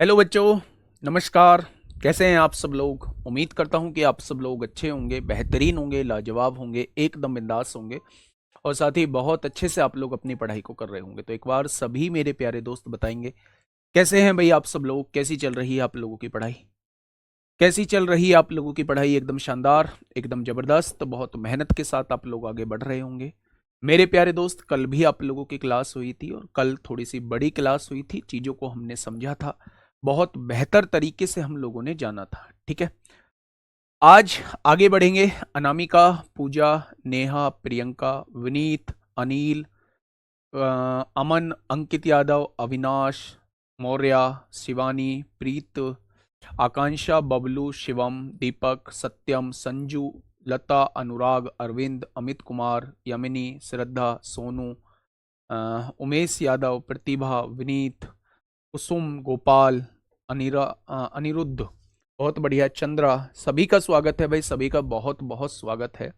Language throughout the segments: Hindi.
हेलो बच्चों, नमस्कार। कैसे हैं आप सब लोग? उम्मीद करता हूं कि आप सब लोग अच्छे होंगे, बेहतरीन होंगे, लाजवाब होंगे, एकदम बिंदास होंगे और साथ ही बहुत अच्छे से आप लोग अपनी पढ़ाई को कर रहे होंगे। तो एक बार सभी मेरे प्यारे दोस्त बताएंगे कैसे हैं भाई आप सब लोग? कैसी चल रही है आप लोगों की पढ़ाई? कैसी चल रही है आप लोगों की पढ़ाई? एकदम शानदार, एकदम जबरदस्त, बहुत मेहनत के साथ आप लोग आगे बढ़ रहे होंगे। मेरे प्यारे दोस्त, कल भी आप लोगों की क्लास हुई थी और कल थोड़ी सी बड़ी क्लास हुई थी। चीज़ों को हमने समझा था, बहुत बेहतर तरीके से हम लोगों ने जाना था। ठीक है, आज आगे बढ़ेंगे। अनामिका, पूजा, नेहा, प्रियंका, विनीत, अनिल, अमन, अंकित यादव, अविनाश, मौर्य, शिवानी, प्रीत, आकांक्षा, बबलू, शिवम, दीपक, सत्यम, संजू, लता, अनुराग, अरविंद, अमित कुमार, यमिनी, श्रद्धा, सोनू, उमेश यादव, प्रतिभा, विनीत, कुसुम, गोपाल, अनिरुद्ध, बहुत बढ़िया, चंद्रा, सभी का स्वागत है भाई, सभी का बहुत बहुत स्वागत है।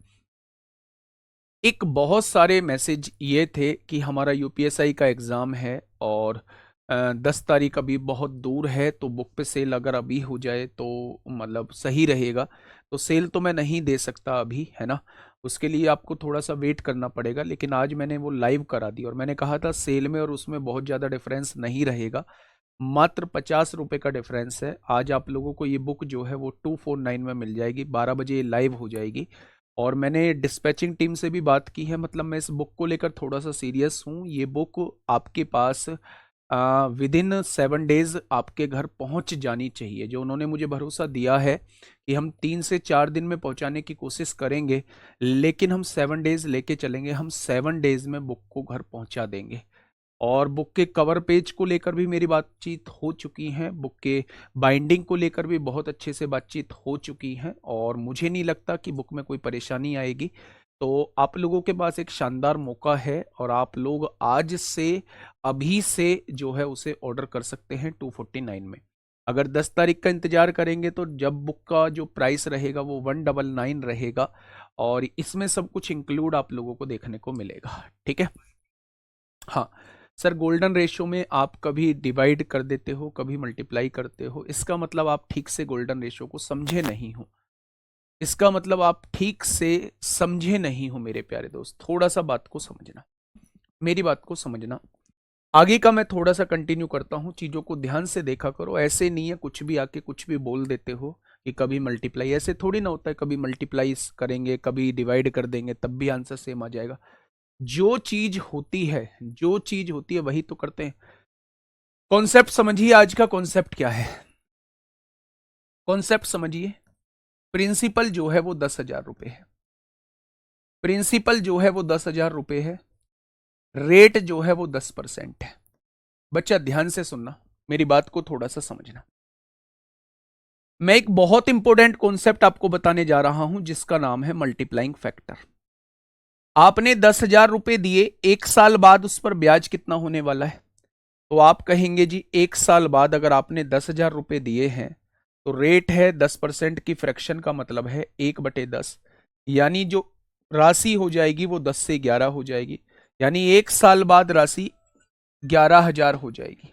एक बहुत सारे मैसेज ये थे कि हमारा यूपीएसआई का एग्ज़ाम है और 10 तारीख अभी बहुत दूर है, तो बुक पे सेल अगर अभी हो जाए तो मतलब सही रहेगा। तो सेल तो मैं नहीं दे सकता अभी, है ना, उसके लिए आपको थोड़ा सा वेट करना पड़ेगा। लेकिन आज मैंने वो लाइव करा दी और मैंने कहा था सेल में और उसमें बहुत ज़्यादा डिफरेंस नहीं रहेगा, मात्र 50 रुपये का डिफरेंस है। आज आप लोगों को ये बुक जो है वो 249 में मिल जाएगी, 12 बजे लाइव हो जाएगी। और मैंने डिस्पैचिंग टीम से भी बात की है, मतलब मैं इस बुक को लेकर थोड़ा सा सीरियस हूँ। ये बुक आपके पास विद इन 7 डेज आपके घर पहुंच जानी चाहिए। जो उन्होंने मुझे भरोसा दिया है कि हम 3 से 4 दिन में पहुंचाने की कोशिश करेंगे, लेकिन हम 7 डेज लेके चलेंगे, हम 7 डेज में बुक को घर पहुंचा देंगे। और बुक के कवर पेज को लेकर भी मेरी बातचीत हो चुकी है, बुक के बाइंडिंग को लेकर भी बहुत अच्छे से बातचीत हो चुकी है और मुझे नहीं लगता कि बुक में कोई परेशानी आएगी। तो आप लोगों के पास एक शानदार मौका है और आप लोग आज से, अभी से जो है उसे ऑर्डर कर सकते हैं 249 में। अगर 10 तारीख का इंतजार करेंगे तो जब बुक का जो प्राइस रहेगा वो 199 रहेगा और इसमें सब कुछ इंक्लूड आप लोगों को देखने को मिलेगा। ठीक है, हाँ सर, गोल्डन रेशियो में आप कभी डिवाइड कर देते हो, कभी मल्टीप्लाई करते हो, इसका मतलब आप ठीक से गोल्डन रेशियो को समझे नहीं हो। इसका मतलब आप ठीक से समझे नहीं हो मेरे प्यारे दोस्त। थोड़ा सा बात को समझना, मेरी बात को समझना। आगे का मैं थोड़ा सा कंटिन्यू करता हूँ, चीज़ों को ध्यान से देखा करो। ऐसे नहीं है कुछ भी आके कुछ भी बोल देते हो कि कभी मल्टीप्लाई, ऐसे थोड़ी ना होता है। कभी मल्टीप्लाई करेंगे, कभी डिवाइड कर देंगे, तब भी आंसर सेम आ जाएगा। जो चीज होती है, जो चीज होती है वही तो करते हैं। कॉन्सेप्ट समझिए, आज का कॉन्सेप्ट क्या है, कॉन्सेप्ट समझिए। प्रिंसिपल जो है वो 10,000 रुपये है। प्रिंसिपल जो है वो 10,000 रुपये है। रेट जो है वो 10% है। बच्चा ध्यान से सुनना, मेरी बात को थोड़ा सा समझना। मैं एक बहुत इंपॉर्टेंट कॉन्सेप्ट आपको बताने जा रहा हूं जिसका नाम है मल्टीप्लाइंग फैक्टर। आपने 10,000 रुपये दिए, 1 साल बाद उस पर ब्याज कितना होने वाला है? तो आप कहेंगे जी 1 साल बाद अगर आपने 10,000 रुपये दिए हैं तो रेट है 10% की, फ्रैक्शन का मतलब है 1/10, यानी जो राशि हो जाएगी वो 10 से 11 हो जाएगी। यानी 1 साल बाद राशि 11,000 हो जाएगी।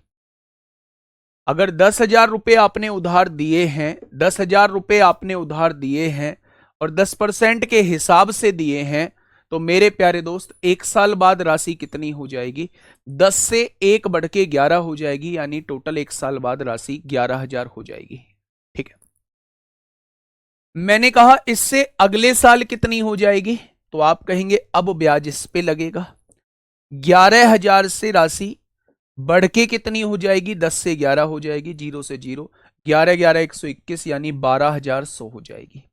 अगर 10,000 रुपये आपने उधार दिए हैं, 10,000 रुपये आपने उधार दिए हैं और 10% के हिसाब से दिए हैं, तो मेरे प्यारे दोस्त 1 साल बाद राशि कितनी हो जाएगी? 10 से 1/11 हो जाएगी, यानी टोटल 1 साल बाद राशि 11,000 हो जाएगी। ठीक है, मैंने कहा इससे अगले साल कितनी हो जाएगी? तो आप कहेंगे अब ब्याज इस पे लगेगा। 11,000 से राशि बढ़ के कितनी हो जाएगी? 10 से 11 हो जाएगी, 0 से 0, 11 11 121, यानी 12,100 हो जाएगी।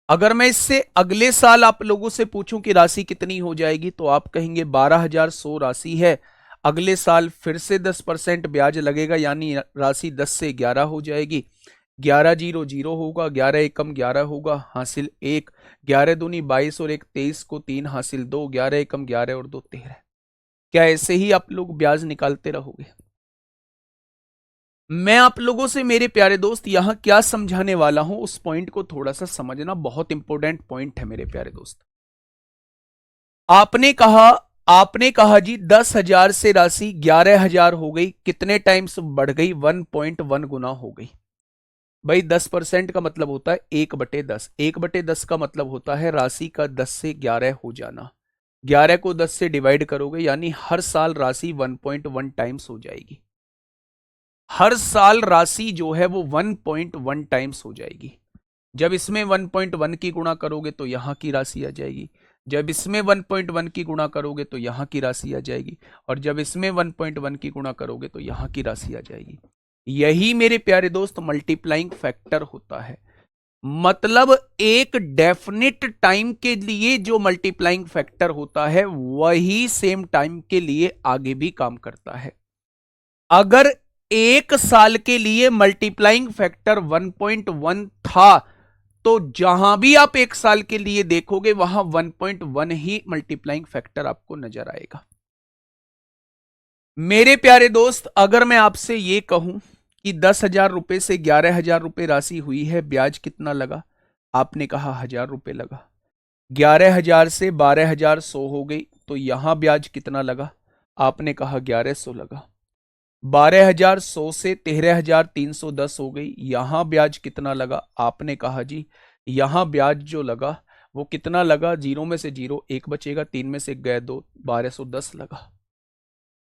अगर मैं इससे अगले साल आप लोगों से पूछूं कि राशि कितनी हो जाएगी, तो आप कहेंगे 12,100 राशि है, अगले साल फिर से 10% ब्याज लगेगा, यानी राशि 10 से 11 हो जाएगी। 11 0 0 होगा, 11 एकम 11 होगा, हासिल 1, 11 दूनी 22 और 1 23 को 3 हासिल 2, 11 एकम 11 और 2 13। क्या ऐसे ही आप लोग ब्याज निकालते रहोगे? मैं आप लोगों से मेरे प्यारे दोस्त यहां क्या समझाने वाला हूं, उस पॉइंट को थोड़ा सा समझना, बहुत इंपॉर्टेंट पॉइंट है मेरे प्यारे दोस्त। आपने कहा आपने कहा जी 10,000 से राशि 11,000 हो गई, कितने टाइम्स बढ़ गई? 1.1 गुना हो गई। भाई 10% का मतलब होता है 1/10, 1/10 का मतलब होता है राशि का 10 से 11 हो जाना। 11 को 10 से डिवाइड करोगे यानी हर साल राशि 1.1 टाइम्स हो जाएगी। हर साल राशि जो है वो 1.1 टाइम्स हो जाएगी। जब इसमें 1.1 की गुणा करोगे तो यहां की राशि आ जाएगी, जब इसमें 1.1 की गुणा करोगे तो यहां की राशि आ जाएगी, और जब इसमें 1.1 की गुणा करोगे तो यहां की राशि आ जाएगी। यही मेरे प्यारे दोस्त मल्टीप्लाइंग फैक्टर होता है। मतलब एक डेफिनिट टाइम के लिए जो मल्टीप्लाइंग फैक्टर होता है वही सेम टाइम के लिए आगे भी काम करता है। अगर एक साल के लिए मल्टीप्लाइंग फैक्टर 1.1 था तो जहां भी आप एक साल के लिए देखोगे वहां 1.1 ही मल्टीप्लाइंग फैक्टर आपको नजर आएगा। मेरे प्यारे दोस्त, अगर मैं आपसे यह कहूं कि 10,000 रुपए से 11,000 रुपए राशि हुई है, ब्याज कितना लगा? आपने कहा 1,000 रुपए लगा। 11,000 से 12,100 हो गई तो यहां ब्याज कितना लगा? आपने कहा 1,100 लगा। 12,100 से 13,310 हो गई, यहां ब्याज कितना लगा? आपने कहा जी यहां ब्याज जो लगा वो कितना लगा? जीरो में से जीरो एक बचेगा, तीन में से गए दो, 1,210 लगा।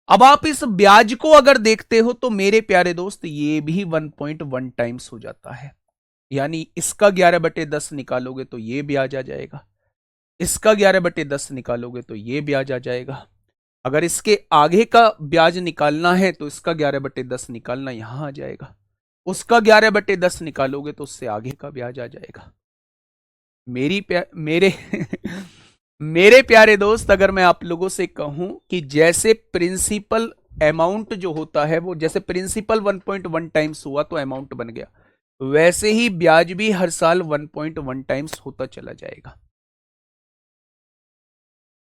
अब आप इस ब्याज को अगर देखते हो तो मेरे प्यारे दोस्त ये भी 1.1 टाइम्स हो जाता है। यानी इसका 11/10 निकालोगे तो ये ब्याज आ जाएगा, इसका 11/10 निकालोगे तो ये ब्याज आ जाएगा। अगर इसके आगे का ब्याज निकालना है तो इसका 11/10 निकालना यहां आ जाएगा, उसका 11/10 निकालोगे तो उससे आगे का ब्याज आ जाएगा। मेरे मेरे प्यारे दोस्त, अगर मैं आप लोगों से कहूं कि जैसे प्रिंसिपल अमाउंट जो होता है वो जैसे प्रिंसिपल 1.1 टाइम्स हुआ तो अमाउंट बन गया, वैसे ही ब्याज भी हर साल 1.1 टाइम्स होता चला जाएगा।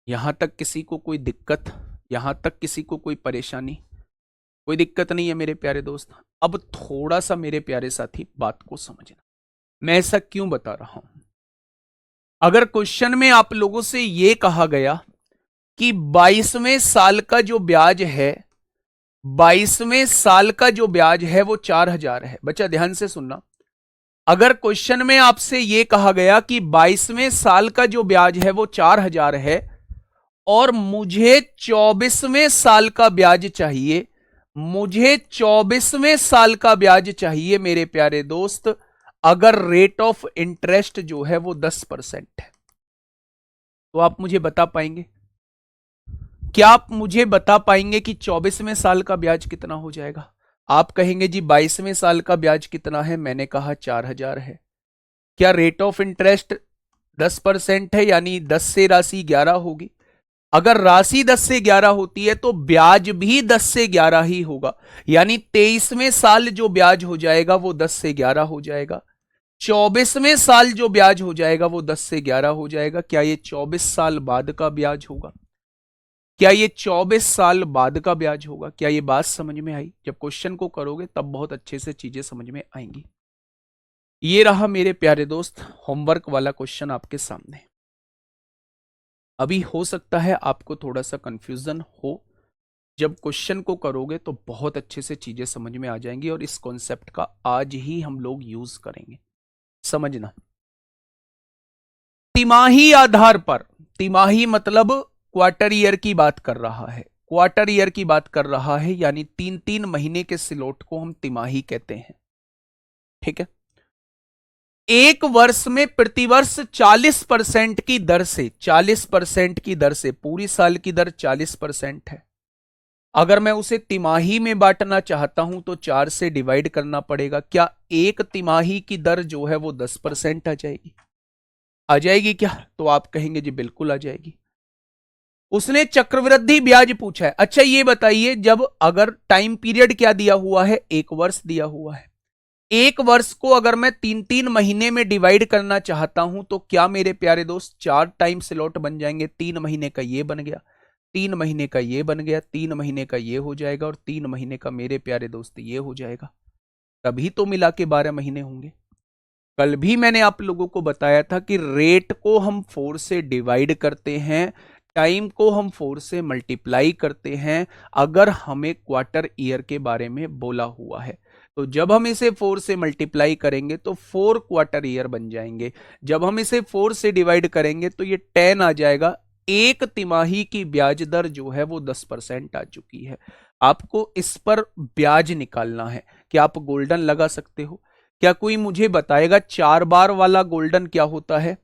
यहां तक किसी को कोई दिक्कत? यहां तक किसी को कोई परेशानी? कोई दिक्कत नहीं है मेरे प्यारे दोस्त। अब थोड़ा सा मेरे प्यारे साथी बात को समझना, मैं ऐसा क्यों बता रहा हूं। अगर क्वेश्चन में आप लोगों से यह कहा गया कि 22वें साल का जो ब्याज है, 22वें साल का जो ब्याज है वो 4,000 है। बच्चा ध्यान से सुनना, अगर क्वेश्चन में आपसे यह कहा गया कि 22वें साल का जो ब्याज है वो 4,000 है और मुझे 24वें साल का ब्याज चाहिए, मुझे 24वें साल का ब्याज चाहिए मेरे प्यारे दोस्त, अगर रेट ऑफ इंटरेस्ट जो है वो 10% है, तो आप मुझे बता पाएंगे? क्या आप मुझे बता पाएंगे कि 24वें साल का ब्याज कितना हो जाएगा? आप कहेंगे जी 22वें साल का ब्याज कितना है? मैंने कहा 4,000 है। क्या रेट ऑफ इंटरेस्ट 10% है यानी 10 से राशि 11 होगी? अगर राशि 10 से 11 होती है तो ब्याज भी 10 से 11 ही होगा, यानी 23वें साल जो ब्याज हो जाएगा वो 10 से 11 हो जाएगा। 24वें साल जो ब्याज हो जाएगा वो 10 से 11 हो जाएगा। क्या ये 24 साल बाद का ब्याज होगा? क्या ये 24 साल बाद का ब्याज होगा? क्या ये बात समझ में आई? जब क्वेश्चन को करोगे तब बहुत अच्छे से चीजें समझ में आएंगी। ये रहा मेरे प्यारे दोस्त होमवर्क वाला क्वेश्चन आपके सामने। अभी हो सकता है आपको थोड़ा सा कंफ्यूजन हो, जब क्वेश्चन को करोगे तो बहुत अच्छे से चीजें समझ में आ जाएंगी और इस कॉन्सेप्ट का आज ही हम लोग यूज करेंगे। समझना, तिमाही आधार पर, तिमाही मतलब क्वार्टर ईयर की बात कर रहा है, क्वार्टर ईयर की बात कर रहा है, यानी 3-3 महीने के स्लॉट को हम तिमाही कहते हैं। ठीक है, एक वर्ष में प्रतिवर्ष 40% की दर से, 40% की दर से, पूरी साल की दर 40% है। अगर मैं उसे तिमाही में बांटना चाहता हूं तो 4 से डिवाइड करना पड़ेगा। क्या एक तिमाही की दर जो है वो 10% आ जाएगी? आ जाएगी क्या? तो आप कहेंगे जी बिल्कुल आ जाएगी। उसने चक्रवृद्धि ब्याज पूछा है। अच्छा ये बताइए, जब अगर टाइम पीरियड क्या दिया हुआ है? एक वर्ष दिया हुआ है। एक वर्ष को अगर मैं 3-3 महीने में डिवाइड करना चाहता हूं तो क्या मेरे प्यारे दोस्त 4 टाइम स्लॉट बन जाएंगे? 3 महीने का ये बन गया, 3 महीने का ये बन गया, 3 महीने का ये हो जाएगा और 3 महीने का मेरे प्यारे दोस्त ये हो जाएगा। तभी तो मिला के 12 महीने होंगे। कल भी मैंने आप लोगों को बताया था कि रेट को हम 4 से डिवाइड करते हैं, टाइम को हम 4 से मल्टीप्लाई करते हैं अगर हमें क्वार्टर ईयर के बारे में बोला हुआ है। तो जब हम इसे 4 से मल्टीप्लाई करेंगे तो 4 क्वार्टर ईयर बन जाएंगे। जब हम इसे 4 से डिवाइड करेंगे तो ये 10 आ जाएगा। एक तिमाही की ब्याज दर जो है वो 10% आ चुकी है। आपको इस पर ब्याज निकालना है। क्या आप गोल्डन लगा सकते हो? क्या कोई मुझे बताएगा 4 बार वाला गोल्डन क्या होता है?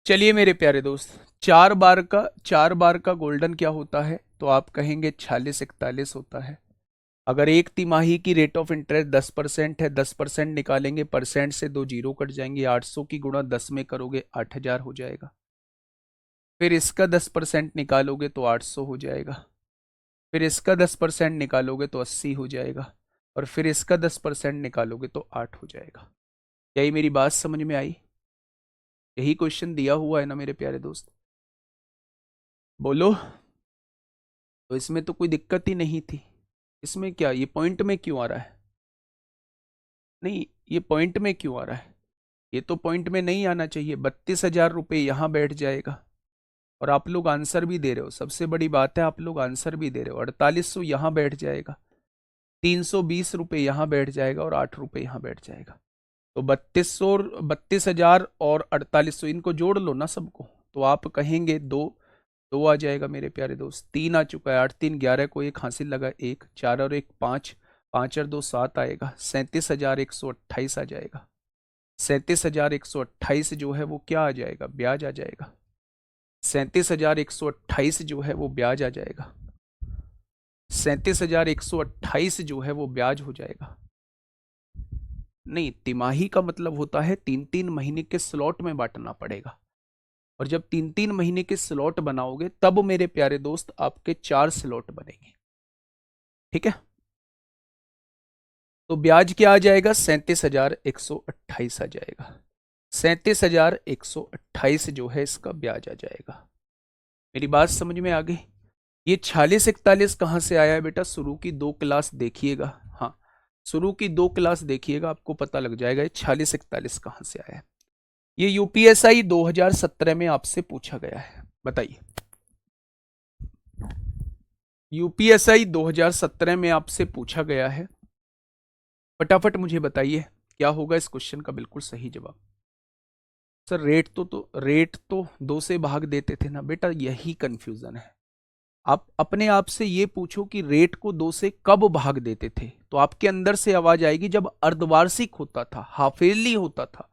चलिए मेरे प्यारे दोस्त, 4 बार का गोल्डन क्या होता है? तो आप कहेंगे 46 41 होता है। अगर एक तिमाही की रेट ऑफ इंटरेस्ट 10% है, 10% निकालेंगे, परसेंट से 2 जीरो कट जाएंगे, 800 की गुणा 10 में करोगे 8000 हो जाएगा। फिर इसका 10% निकालोगे तो 800 हो जाएगा। फिर इसका 10% निकालोगे तो 80 हो जाएगा। और फिर इसका 10% निकालोगे तो 8 हो जाएगा। यही मेरी बात समझ में आई? यही क्वेश्चन दिया हुआ है ना मेरे प्यारे दोस्त? बोलो। तो इसमें तो कोई दिक्कत ही नहीं थी। इसमें क्या, ये पॉइंट में क्यों आ रहा है? नहीं, ये पॉइंट में क्यों आ रहा है? ये तो पॉइंट में नहीं आना चाहिए। 32,000 रुपये यहाँ बैठ जाएगा। और आप लोग आंसर भी दे रहे हो, सबसे बड़ी बात है आप लोग आंसर भी दे रहे हो। 4800 यहाँ बैठ जाएगा, 320 रुपये यहाँ बैठ जाएगा और 8 रुपये यहाँ बैठ जाएगा। तो 32,000 और 4800 इनको जोड़ लो ना सबको। तो आप कहेंगे दो, दो आ जाएगा मेरे प्यारे दोस्त। 3 आ चुका है, 8 3 11 को एक हासिल लगा, एक 4 और एक 5, 5 और 2 7 आएगा। 37,128 आ जाएगा। 37,128 जो है वो क्या आ जाएगा? ब्याज आ जाएगा। 37,128 जो है वो ब्याज आ जाएगा। 37,128 जो है वो ब्याज हो जाएगा। नहीं, तिमाही का मतलब होता है 3 3 महीने के स्लॉट में बांटना पड़ेगा। और जब 3 3 महीने के स्लॉट बनाओगे तब मेरे प्यारे दोस्त आपके 4 स्लॉट बनेंगे। ठीक है? तो ब्याज क्या आ जाएगा? 37,128 आ जाएगा। 37,128 जो है इसका ब्याज आ जाएगा। मेरी बात समझ में आ गई? ये 46 41 कहाँ से आया है बेटा? शुरू की 2 क्लास देखिएगा। हाँ, शुरू की 2 क्लास देखिएगा, आपको पता लग जाएगा ये 46 41 कहाँ से आया है। ये यूपीएसआई 2017 में आपसे पूछा गया है। बताइए, यूपीएसआई 2017 में आपसे पूछा गया है। फटाफट मुझे बताइए क्या होगा इस क्वेश्चन का बिल्कुल सही जवाब। सर रेट तो 2 से भाग देते थे ना बेटा, यही कंफ्यूजन है। आप अपने आप से ये पूछो कि रेट को 2 से कब भाग देते थे, तो आपके अंदर से आवाज आएगी जब अर्धवार्षिक होता था, हाफ ईयरली होता था।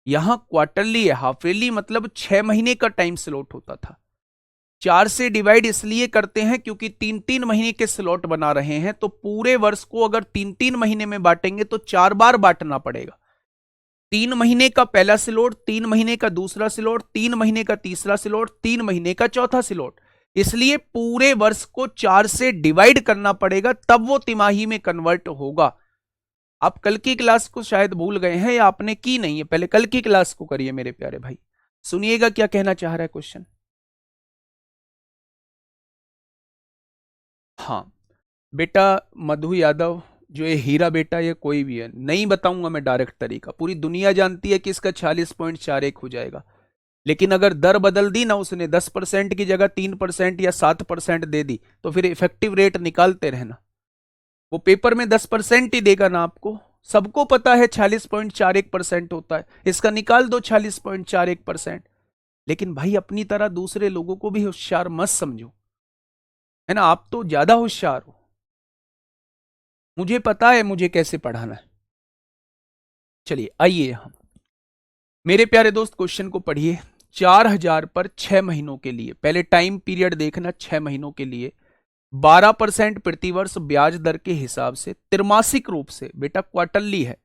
यहां क्वार्टरली है। हाफ ईयरली मतलब 6 महीने का टाइम स्लॉट होता था। 4 से डिवाइड इसलिए करते हैं क्योंकि 3 3 महीने के स्लॉट बना रहे हैं, तो पूरे वर्ष को अगर 3 3 महीने में बांटेंगे तो 4 बार बांटना पड़ेगा। 3 महीने का पहला स्लॉट, 3 महीने का दूसरा स्लॉट, 3 महीने का तीसरा स्लॉट, 3 महीने का चौथा स्लॉट। इसलिए पूरे वर्ष को 4 से डिवाइड करना पड़ेगा, तब वो तिमाही में कन्वर्ट होगा। आप कल की क्लास को शायद भूल गए हैं या आपने की नहीं है, पहले कल की क्लास को करिए मेरे प्यारे भाई। सुनिएगा क्या कहना चाह रहा है क्वेश्चन। हाँ बेटा, मधु यादव, जो ये हीरा बेटा, ये कोई भी है, नहीं बताऊंगा मैं डायरेक्ट तरीका। पूरी दुनिया जानती है कि इसका 40.41 हो जाएगा। लेकिन अगर दर बदल दी ना उसने, 10% की जगह 3% या 7% दे दी, तो फिर इफेक्टिव रेट निकालते रहना। वो पेपर में 10% ही देगा ना आपको। सबको पता है 40.41% होता है, इसका निकाल दो 40.41%। लेकिन भाई अपनी तरह दूसरे लोगों को भी होशियार मत समझो, है ना? आप तो ज्यादा होशियार हो, मुझे पता है मुझे कैसे पढ़ाना है। चलिए आइए हम मेरे प्यारे दोस्त क्वेश्चन को पढ़िए। 4,000 पर 6 महीनों के लिए, पहले टाइम पीरियड देखना, 6 महीनों के लिए 12% प्रतिवर्ष ब्याज दर के हिसाब से त्रैमासिक रूप से, बेटा क्वार्टरली है,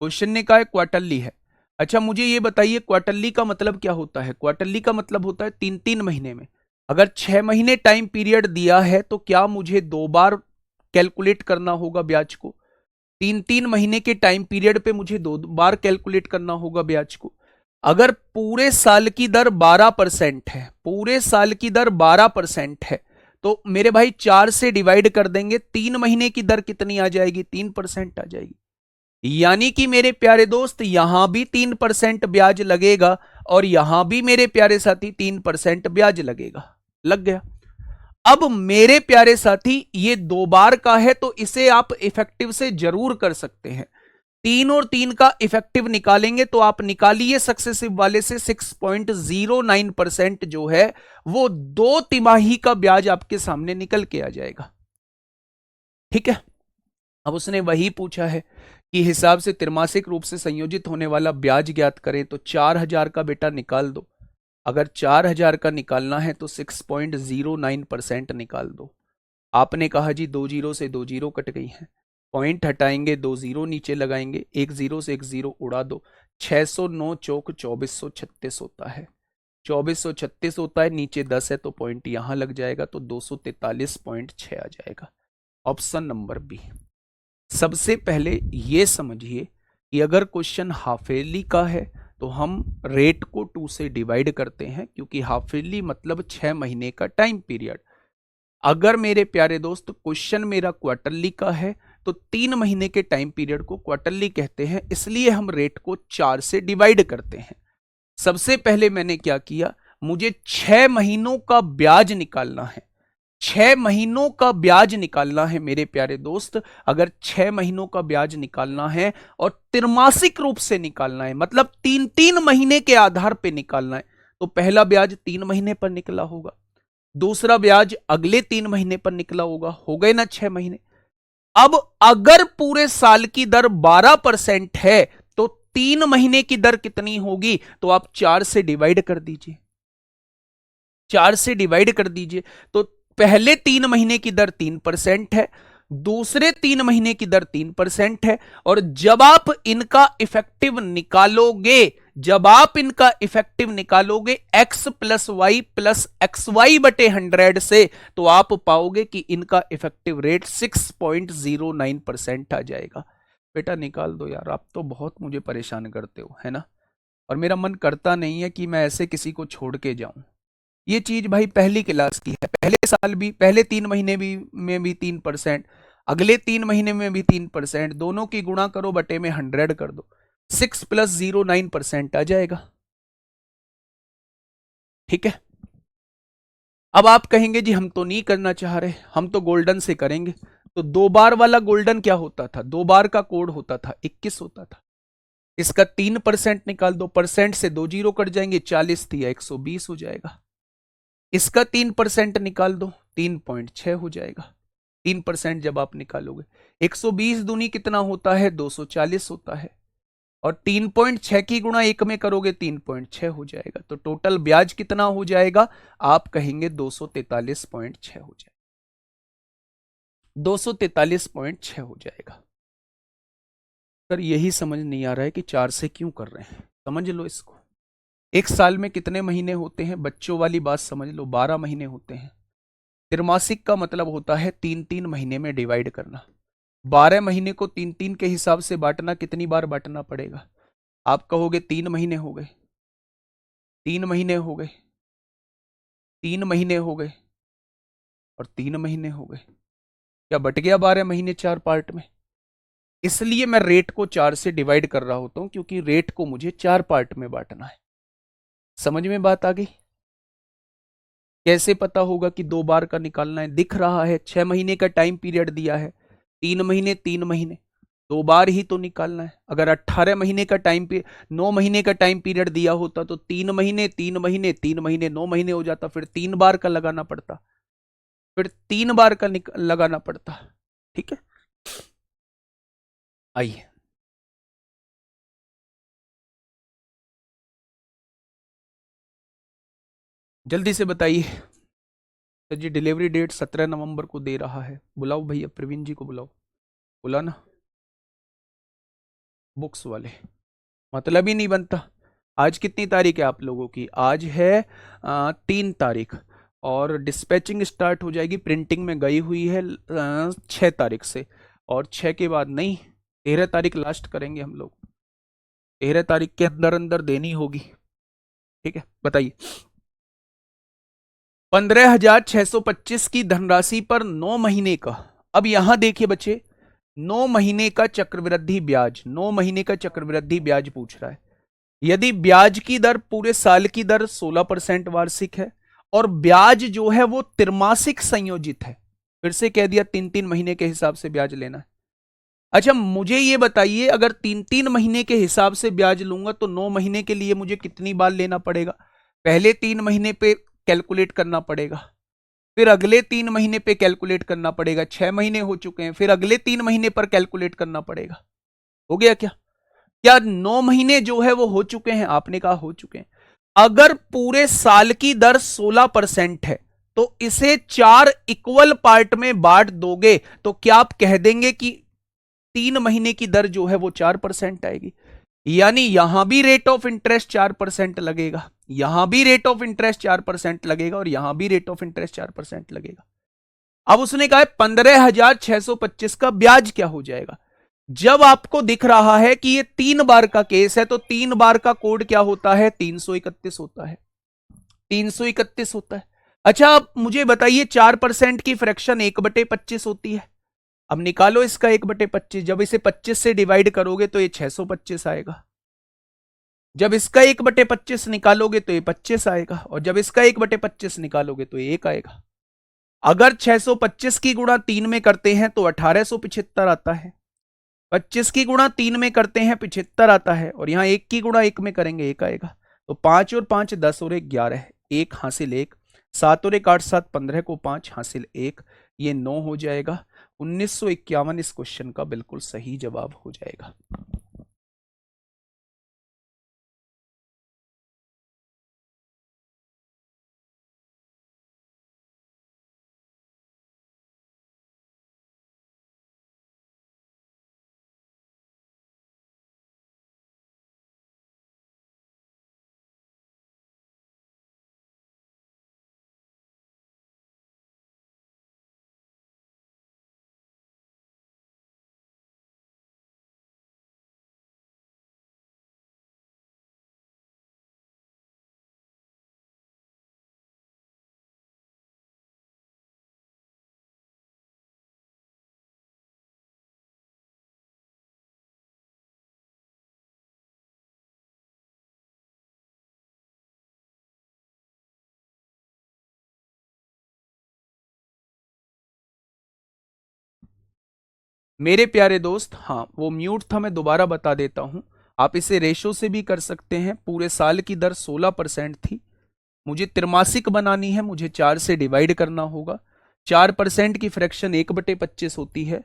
क्वेश्चन ने कहा है क्वार्टरली है। अच्छा मुझे ये बताइए क्वार्टरली का मतलब क्या होता है? क्वार्टरली का मतलब होता है 3-3 महीने में। अगर 6 महीने टाइम पीरियड दिया है तो क्या मुझे 2 बार कैलकुलेट करना होगा ब्याज को? 3-3 महीने के टाइम पीरियड पे मुझे 2 बार कैलकुलेट करना होगा ब्याज को। अगर पूरे साल की दर 12% है, पूरे साल की दर 12% है, तो मेरे भाई 4 से डिवाइड कर देंगे, 3 महीने की दर कितनी आ जाएगी? 3% आ जाएगी। यानी कि मेरे प्यारे दोस्त यहां भी 3% ब्याज लगेगा और यहां भी मेरे प्यारे साथी 3% ब्याज लगेगा। लग गया। अब मेरे प्यारे साथी ये 2 बार का है तो इसे आप इफेक्टिव से जरूर कर सकते हैं। 3 और 3 का इफेक्टिव निकालेंगे तो आप निकालिए सक्सेसिव वाले से 6.09% जो है वो 2 तिमाही का ब्याज आपके सामने निकल के आ जाएगा। ठीक है। अब उसने वही पूछा है कि हिसाब से त्रैमासिक रूप से संयोजित होने वाला ब्याज ज्ञात करें, तो 4,000 का बेटा निकाल दो। अगर 4,000 का निकालना है तो 6.09% निकाल दो। आपने कहा जी 2 जीरो से 2 जीरो कट गई हैं, पॉइंट हटाएंगे, 2 जीरो नीचे लगाएंगे, 1 जीरो से 1 जीरो उड़ा दो। 609 चौक 2436 होता है, 2436 होता है, नीचे 10 है तो पॉइंट यहां लग जाएगा, तो 243.6 आ जाएगा। Option number B. सबसे पहले ये समझिए कि अगर क्वेश्चन हाफ ईयरली का है तो हम रेट को 2 से डिवाइड करते हैं, क्योंकि हाफ ईयरली मतलब 6 महीने का टाइम पीरियड। अगर मेरे प्यारे दोस्त क्वेश्चन मेरा क्वार्टरली का है तो 3 महीने के टाइम पीरियड को क्वार्टरली कहते हैं, इसलिए हम रेट को 4 से डिवाइड करते हैं। सबसे पहले मैंने क्या किया, मुझे 6 महीनों का ब्याज निकालना है। 6 महीनों का ब्याज निकालना है मेरे प्यारे दोस्त। अगर 6 महीनों का ब्याज निकालना है और त्रैमासिक रूप से निकालना है, मतलब 3-3 महीने के आधार पर निकालना है, तो पहला ब्याज 3 महीने पर निकला होगा, दूसरा ब्याज अगले 3 महीने पर निकला होगा, हो गए ना 6 महीने। अब अगर पूरे साल की दर 12% है तो 3 महीने की दर कितनी होगी? तो आप 4 से डिवाइड कर दीजिए, 4 से डिवाइड कर दीजिए। तो पहले 3 महीने की दर 3% है, दूसरे 3 महीने की दर 3% है, और जब आप इनका इफेक्टिव निकालोगे, जब आप इनका इफेक्टिव निकालोगे x plus Y plus X Y बटे 100 से, तो आप पाओगे कि इनका इफेक्टिव रेट 6.09% आ जाएगा। बेटा निकाल दो यार, आप तो बहुत मुझे परेशान करते हो, है ना? और मेरा मन करता नहीं है कि मैं ऐसे किसी को छोड़ के जाऊं। ये चीज भाई पहली क्लास की है, पहले साल भी, पहले 3 महीने भी में भी 3%, अगले 3 महीने में भी 3%, दोनों की गुणा करो, बटे में 100 कर दो, 6+09% आ जाएगा। ठीक है। अब आप कहेंगे जी हम तो नहीं करना चाह रहे, हम तो गोल्डन से करेंगे। तो 2 बार वाला गोल्डन क्या होता था? 2 बार का कोड होता था 21 होता था। इसका 3% निकाल दो, परसेंट से 2 जीरो कट जाएंगे, 40 थी 120 हो जाएगा। इसका 3% निकाल दो, 3.6 हो जाएगा। 3% जब आप निकालोगे, 120 दूनी कितना होता है? 240 होता है, और 3.6 की गुणा 1 में करोगे 3.6 हो जाएगा। तो टोटल ब्याज कितना हो जाएगा? आप कहेंगे 243.6 हो जाएगा, 243.6 हो जाएगा। सर यही समझ नहीं आ रहा है कि 4 से क्यों कर रहे हैं, समझ लो इसको। एक साल में कितने महीने होते हैं? बच्चों वाली बात समझ लो, 12 महीने होते हैं। त्रैमासिक का मतलब होता है 3-3 महीने में डिवाइड करना। 12 महीने को 3-3 के हिसाब से बांटना, कितनी बार बांटना पड़ेगा? आप कहोगे 3 महीने हो गए, 3 महीने हो गए, 3 महीने हो गए, और 3 महीने हो गए। क्या बट गया 12 महीने 4 पार्ट में? इसलिए मैं रेट को 4 से डिवाइड कर रहा होता हूं, क्योंकि रेट को मुझे 4 पार्ट में बांटना है। समझ में बात आ गई? कैसे पता होगा कि 2 बार का निकालना है? दिख रहा है 6 महीने का टाइम पीरियड दिया है, 3 महीने 3 महीने, 2 बार ही तो निकालना है। अगर 18 महीने का टाइम पीरियड, 9 महीने का टाइम पीरियड दिया होता तो 3 महीने 3 महीने 3 महीने 9 महीने हो जाता, फिर 3 बार का लगाना पड़ता, फिर 3 बार का लगाना पड़ता। ठीक है, आइए जल्दी से बताइए। सर जी डिलीवरी डेट 17 नवंबर को दे रहा है। बुलाओ भैया, प्रवीण जी को बुलाओ। बुला ना, बुक्स वाले, मतलब ही नहीं बनता। आज कितनी तारीख है आप लोगों की? आज है 3 तारीख, और डिस्पैचिंग स्टार्ट हो जाएगी, प्रिंटिंग में गई हुई है 6 तारीख से, और 6 के बाद नहीं, 13 तारीख लास्ट करेंगे हम लोग। 13 तारीख के अंदर अंदर देनी होगी। ठीक है, बताइए। 15,625 की धनराशि पर 9 महीने का, अब यहां देखिए बच्चे, 9 महीने का चक्रवृद्धि ब्याज, 9 महीने का चक्रवृद्धि ब्याज पूछ रहा है। यदि ब्याज की दर पूरे साल की दर 16% वार्षिक है, और ब्याज जो है वो त्रिमासिक संयोजित है, फिर से कह दिया 3-3 महीने के हिसाब से ब्याज लेना है। अच्छा मुझे ये बताइए, अगर 3-3 महीने के हिसाब से ब्याज लूंगा तो 9 महीने के लिए मुझे कितनी बार लेना पड़ेगा? पहले 3 महीने पे कैलकुलेट करना पड़ेगा, फिर अगले 3 महीने पे कैलकुलेट करना पड़ेगा, 6 महीने हो चुके हैं, फिर अगले 3 महीने पर कैलकुलेट करना पड़ेगा। हो गया क्या? क्या 9 महीने जो है वो हो चुके हैं? आपने कहा हो चुके हैं। अगर पूरे साल की दर 16% है, तो इसे 4 इक्वल पार्ट में बांट दोगे तो क्या आप कह देंगे कि 3 महीने की दर जो है वो 4% आएगी? यानी यहां भी रेट ऑफ इंटरेस्ट 4% लगेगा, यहां भी रेट ऑफ इंटरेस्ट 4% लगेगा, और यहां भी रेट ऑफ इंटरेस्ट 4% लगेगा। अब उसने कहा 15,625 का ब्याज क्या हो जाएगा? जब आपको दिख रहा है कि ये 3 बार का केस है, तो 3 बार का कोड क्या होता है? 331 होता है, 331 होता है। अच्छा आप मुझे बताइए, 4% की फ्रैक्शन 1/25 होती है। अब निकालो इसका 1/25, जब इसे 25 से डिवाइड करोगे तो ये 625 आएगा, जब इसका 1/25 निकालोगे तो ये 25 आएगा, और जब इसका 1/25 निकालोगे तो ये 1 आएगा। अगर 625 की गुणा 3 में करते हैं तो 1875 आता है, 25 की गुणा 3 में करते हैं 75 आता है, और यहां 1 की गुणा 1 में करेंगे 1 आएगा। तो 5 और 5 10 और 1 11 है, 1 हासिल 1, 7 और 1 8 7 15 को 5 हासिल 1, ये 9 हो जाएगा। 1951 इस क्वेश्चन का बिल्कुल सही जवाब हो जाएगा। मेरे प्यारे दोस्त, हाँ वो म्यूट था, मैं दोबारा बता देता हूं। आप इसे रेशो से भी कर सकते हैं। पूरे साल की दर 16% थी, मुझे त्रिमासिक बनानी है, मुझे 4 से डिवाइड करना होगा। 4% की फ्रैक्शन 1/25 होती है,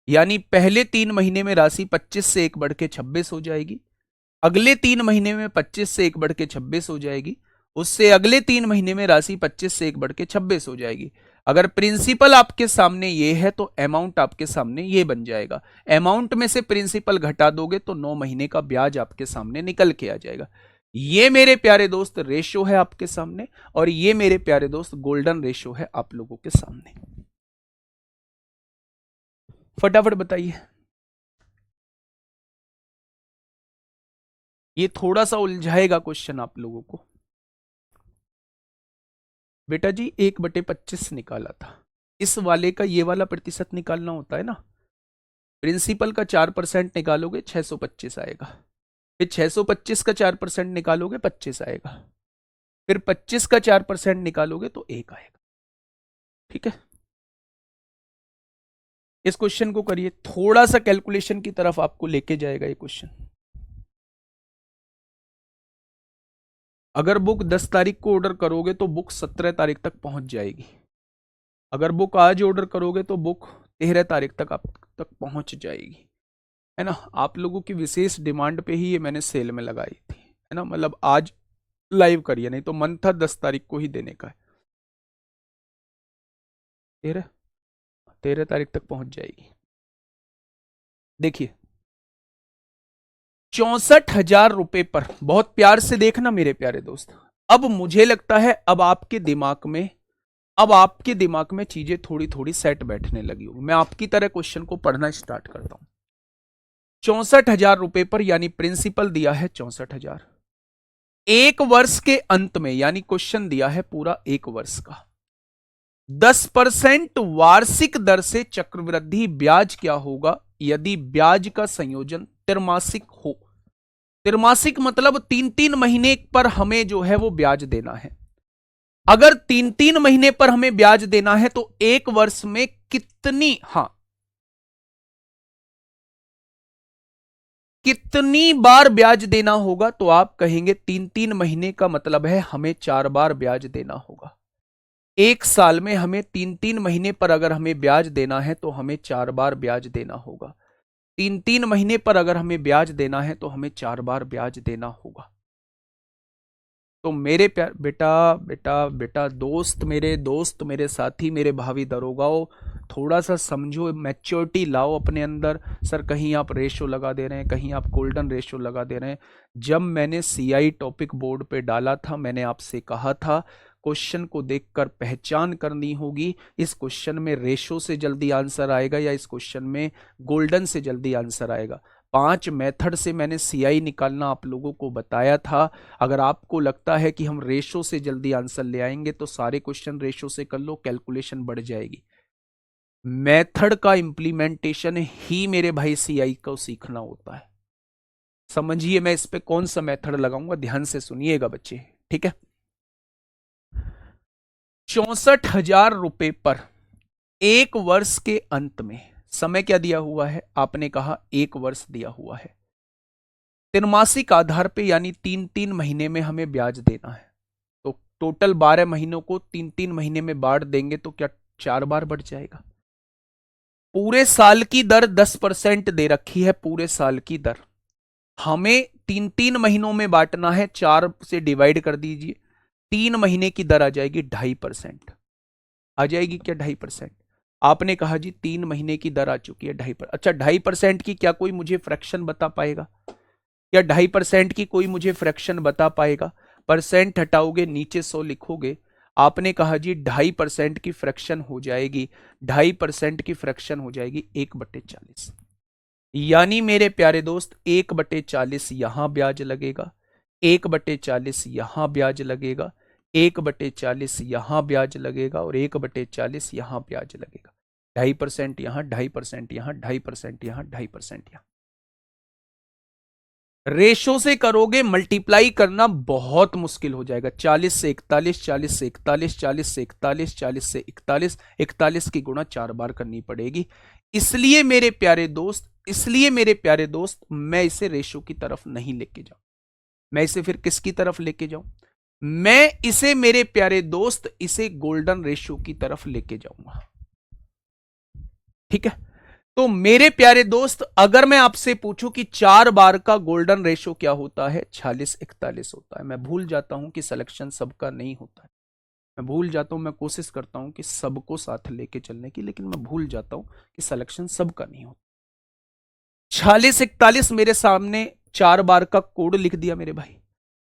यानी पहले 3 महीने में राशि 25 से 1 बढ़ के 26 हो जाएगी, अगले 3 महीने में 25 से 1 बढ़ के 26 हो जाएगी, उससे अगले 3 महीने में राशि 25 से 1 बढ़ के 26 हो जाएगी। अगर प्रिंसिपल आपके सामने ये है तो अमाउंट आपके सामने ये बन जाएगा। अमाउंट में से प्रिंसिपल घटा दोगे तो 9 महीने का ब्याज आपके सामने निकल के आ जाएगा। ये मेरे प्यारे दोस्त रेशो है आपके सामने, और ये मेरे प्यारे दोस्त गोल्डन रेशो है आप लोगों के सामने। फटाफट बताइए। ये थोड़ा सा उलझाएगा क्वेश्चन आप लोगों को। बेटा जी 1/25 निकाला था, इस वाले का ये वाला प्रतिशत निकालना होता है ना। प्रिंसिपल का 4% निकालोगे 625 आएगा, फिर 625 का 4% निकालोगे 25 आएगा, फिर 25 का 4% निकालोगे तो 1 आएगा। ठीक है, इस क्वेश्चन को करिए, थोड़ा सा कैलकुलेशन की तरफ आपको लेके जाएगा ये क्वेश्चन। अगर बुक 10 तारीख को ऑर्डर करोगे तो बुक 17 तारीख तक पहुंच जाएगी। अगर बुक आज ऑर्डर करोगे तो बुक 13 तारीख तक आप तक पहुंच जाएगी, है ना। आप लोगों की विशेष डिमांड पे ही ये मैंने सेल में लगाई थी, है ना। मतलब आज लाइव करिए, नहीं तो मन था 10 तारीख को ही देने का है। 13 13 तारीख तक पहुंच जाएगी। देखिए 64,000 रुपए पर, बहुत प्यार से देखना मेरे प्यारे दोस्त। अब मुझे लगता है अब आपके दिमाग में चीजें थोड़ी थोड़ी सेट बैठने लगी होगी। मैं आपकी तरह क्वेश्चन को पढ़ना स्टार्ट करता हूं। 64,000 रुपए पर, यानी प्रिंसिपल दिया है 64,000। एक वर्ष के अंत में, यानी क्वेश्चन दिया है पूरा एक वर्ष का, 10% वार्षिक दर से चक्रवृद्धि ब्याज क्या होगा यदि ब्याज का संयोजन त्रैमासिक हो। त्रैमासिक मतलब 3-3 महीने पर हमें जो है वो ब्याज देना है। अगर 3-3 महीने पर हमें ब्याज देना है तो एक वर्ष में कितनी बार ब्याज देना होगा, तो आप कहेंगे 3-3 महीने का मतलब है हमें 4 बार ब्याज देना होगा। एक साल में हमें 3-3 महीने पर अगर हमें ब्याज देना है तो हमें 4 बार ब्याज देना होगा। 3-3 महीने पर अगर हमें ब्याज देना है तो हमें 4 बार ब्याज देना होगा। तो मेरे प्यार बेटा बेटा बेटा, दोस्त मेरे साथी, मेरे भावी दरोगाओं, थोड़ा सा समझो, मैच्योरिटी लाओ अपने अंदर। सर कहीं आप रेशो लगा दे रहे हैं, कहीं आप गोल्डन रेशो लगा दे रहे हैं। जब मैंने सीआई टॉपिक बोर्ड पे डाला था, मैंने आपसे कहा था क्वेश्चन को देखकर पहचान करनी होगी, इस क्वेश्चन में रेशो से जल्दी आंसर आएगा या इस क्वेश्चन में गोल्डन से जल्दी आंसर आएगा। 5 मेथड से मैंने सीआई निकालना आप लोगों को बताया था। अगर आपको लगता है कि हम रेशो से जल्दी आंसर ले आएंगे तो सारे क्वेश्चन रेशो से कर लो, कैलकुलेशन बढ़ जाएगी। मेथड का इंप्लीमेंटेशन ही मेरे भाई सीआई को सीखना होता है। समझिए मैं इस पे कौन सा मेथड लगाऊंगा, ध्यान से सुनिएगा बच्चे, ठीक है। 64,000 रुपए पर एक वर्ष के अंत में, समय क्या दिया हुआ है, आपने कहा एक वर्ष दिया हुआ है, त्रैमासिक आधार पे यानी 3-3 महीने में हमें ब्याज देना है। तो टोटल 12 महीनों को 3-3 महीने में बांट देंगे तो क्या 4 बार बढ़ जाएगा। पूरे साल की दर 10% दे रखी है, पूरे साल की दर हमें 3-3 महीनों में बांटना है, 4 से डिवाइड कर दीजिए, 3 महीने की दर आ जाएगी 2.5%। आ जाएगी क्या 2.5%। आपने कहा जी 3 महीने की दर आ चुकी है 2.5%। अच्छा 2.5% की क्या कोई मुझे फ्रैक्शन बता पाएगा, या 2.5% की कोई मुझे फ्रैक्शन बता पाएगा। परसेंट हटाओगे नीचे 100 लिखोगे, आपने कहा जी 2.5% की फ्रैक्शन हो जाएगी, 2.5% की फ्रैक्शन हो जाएगी 1/40। यानी मेरे प्यारे दोस्त 1/40 यहां ब्याज लगेगा, 1/40 यहां ब्याज लगेगा, 1/40 यहां ब्याज लगेगा और 1/40 यहां ब्याज लगेगा। 2.5% यहां, 2.5% यहां, 2.5% यहां, 2.5% यहां। रेशो से करोगे मल्टीप्लाई करना बहुत मुश्किल हो जाएगा। 40 से 41, 40 से 41, 40 से 41, 40 से 41, 41 की गुणा 4 बार करनी पड़ेगी। इसलिए मेरे प्यारे दोस्त मैं इसे रेशो की तरफ नहीं लेके जाऊं, मैं इसे फिर किसकी तरफ लेके जाऊं, मैं इसे मेरे प्यारे दोस्त इसे गोल्डन रेशो की तरफ लेके जाऊंगा, ठीक है। तो मेरे प्यारे दोस्त अगर मैं आपसे पूछूं कि 4 बार का गोल्डन रेशो क्या होता है, 46-41 होता है। मैं भूल जाता हूं कि सिलेक्शन सबका नहीं होता है, मैं भूल जाता हूं, मैं कोशिश करता हूं कि सबको साथ लेके चलने की, लेकिन मैं भूल जाता हूं कि सिलेक्शन सबका नहीं होता। 46-41 मेरे सामने 4 बार का कोड लिख दिया मेरे भाई।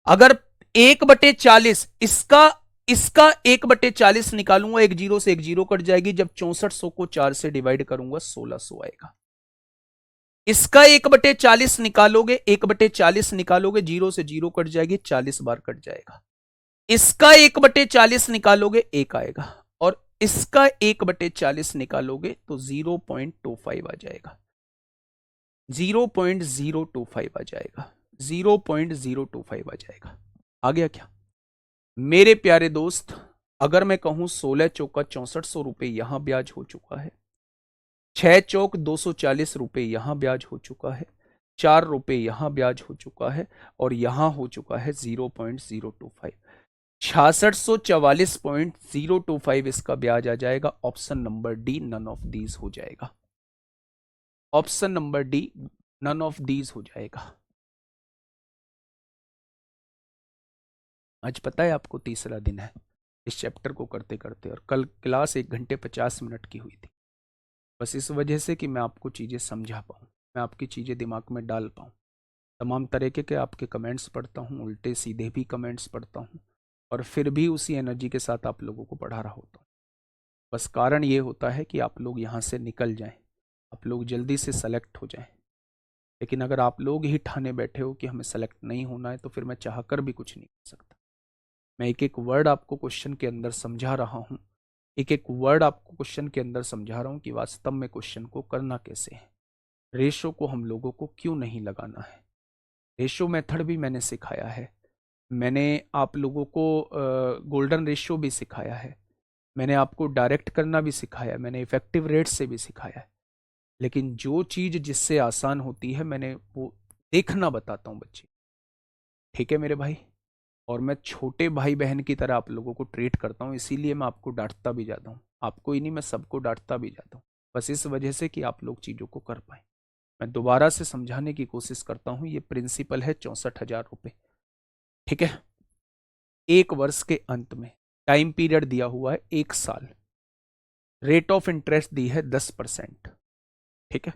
अगर 1/40 इसका इसका 1/40 निकालूंगा, एक जीरो से एक जीरो कट जाएगी, जब 6400 को 4 से डिवाइड करूंगा 1600 आएगा। इसका 1/40 निकालोगे, 1/40 निकालोगे, जीरो से जीरो कट जाएगी, 40 बार कट जाएगा। इसका 1/40 निकालोगे, एक आएगा, और इसका 1/40 निकालोगे तो 0.25 आ जाएगा, 0.025 आ जाएगा, 0.025 आ जाएगा। आ गया क्या मेरे प्यारे दोस्त। अगर मैं कहूं 16 चौका 6400 रुपए यहां ब्याज हो चुका है, 6 चौक 240 रुपए यहां ब्याज हो चुका है, 4 रुपए यहां ब्याज हो चुका है, और यहां हो चुका है 0.025। 6644.025 इसका ब्याज आ जाएगा। Option number D none of these हो जाएगा, option number D none of these हो जाएगा। आज पता है आपको तीसरा दिन है इस चैप्टर को करते करते, और कल क्लास 1 घंटे 50 मिनट की हुई थी। बस इस वजह से कि मैं आपको चीज़ें समझा पाऊँ, मैं आपकी चीज़ें दिमाग में डाल पाऊँ। तमाम तरीके के आपके कमेंट्स पढ़ता हूँ, उल्टे सीधे भी कमेंट्स पढ़ता हूँ, और फिर भी उसी एनर्जी के साथ आप लोगों को पढ़ा रहा होता हूँ। बस कारण ये होता है कि आप लोग यहाँ से निकल जाएं, आप लोग जल्दी से सेलेक्ट हो जाएं। लेकिन अगर आप लोग ही ठाने बैठे हो कि हमें सेलेक्ट नहीं होना है, तो फिर मैं चाहकर भी कुछ नहीं कर सकता। मैं एक एक वर्ड आपको क्वेश्चन के अंदर समझा रहा हूँ, एक एक वर्ड आपको क्वेश्चन के अंदर समझा रहा हूँ कि वास्तव में क्वेश्चन को करना कैसे है। रेशो को हम लोगों को क्यों नहीं लगाना है, रेशो मेथड भी मैंने सिखाया है। मैंने आप लोगों को गोल्डन रेशियो भी सिखाया है, मैंने आपको डायरेक्ट करना भी सिखाया है, मैंने इफेक्टिव रेट से भी सिखाया है। लेकिन जो चीज़ जिससे आसान होती है मैंने वो देखना बताता हूँ बच्चे। ठीक है मेरे भाई, और मैं छोटे भाई बहन की तरह आप लोगों को ट्रीट करता हूँ, इसीलिए मैं आपको डांटता भी जाता हूँ। आपको ही नहीं, मैं सबको डांटता भी जाता हूँ, बस इस वजह से कि आप लोग चीज़ों को कर पाए। मैं दोबारा से समझाने की कोशिश करता हूँ। ये प्रिंसिपल है 64,000 रुपये। ठीक है, एक वर्ष के अंत में टाइम पीरियड दिया हुआ है 1 साल, रेट ऑफ इंटरेस्ट दी है 10%। ठीक है,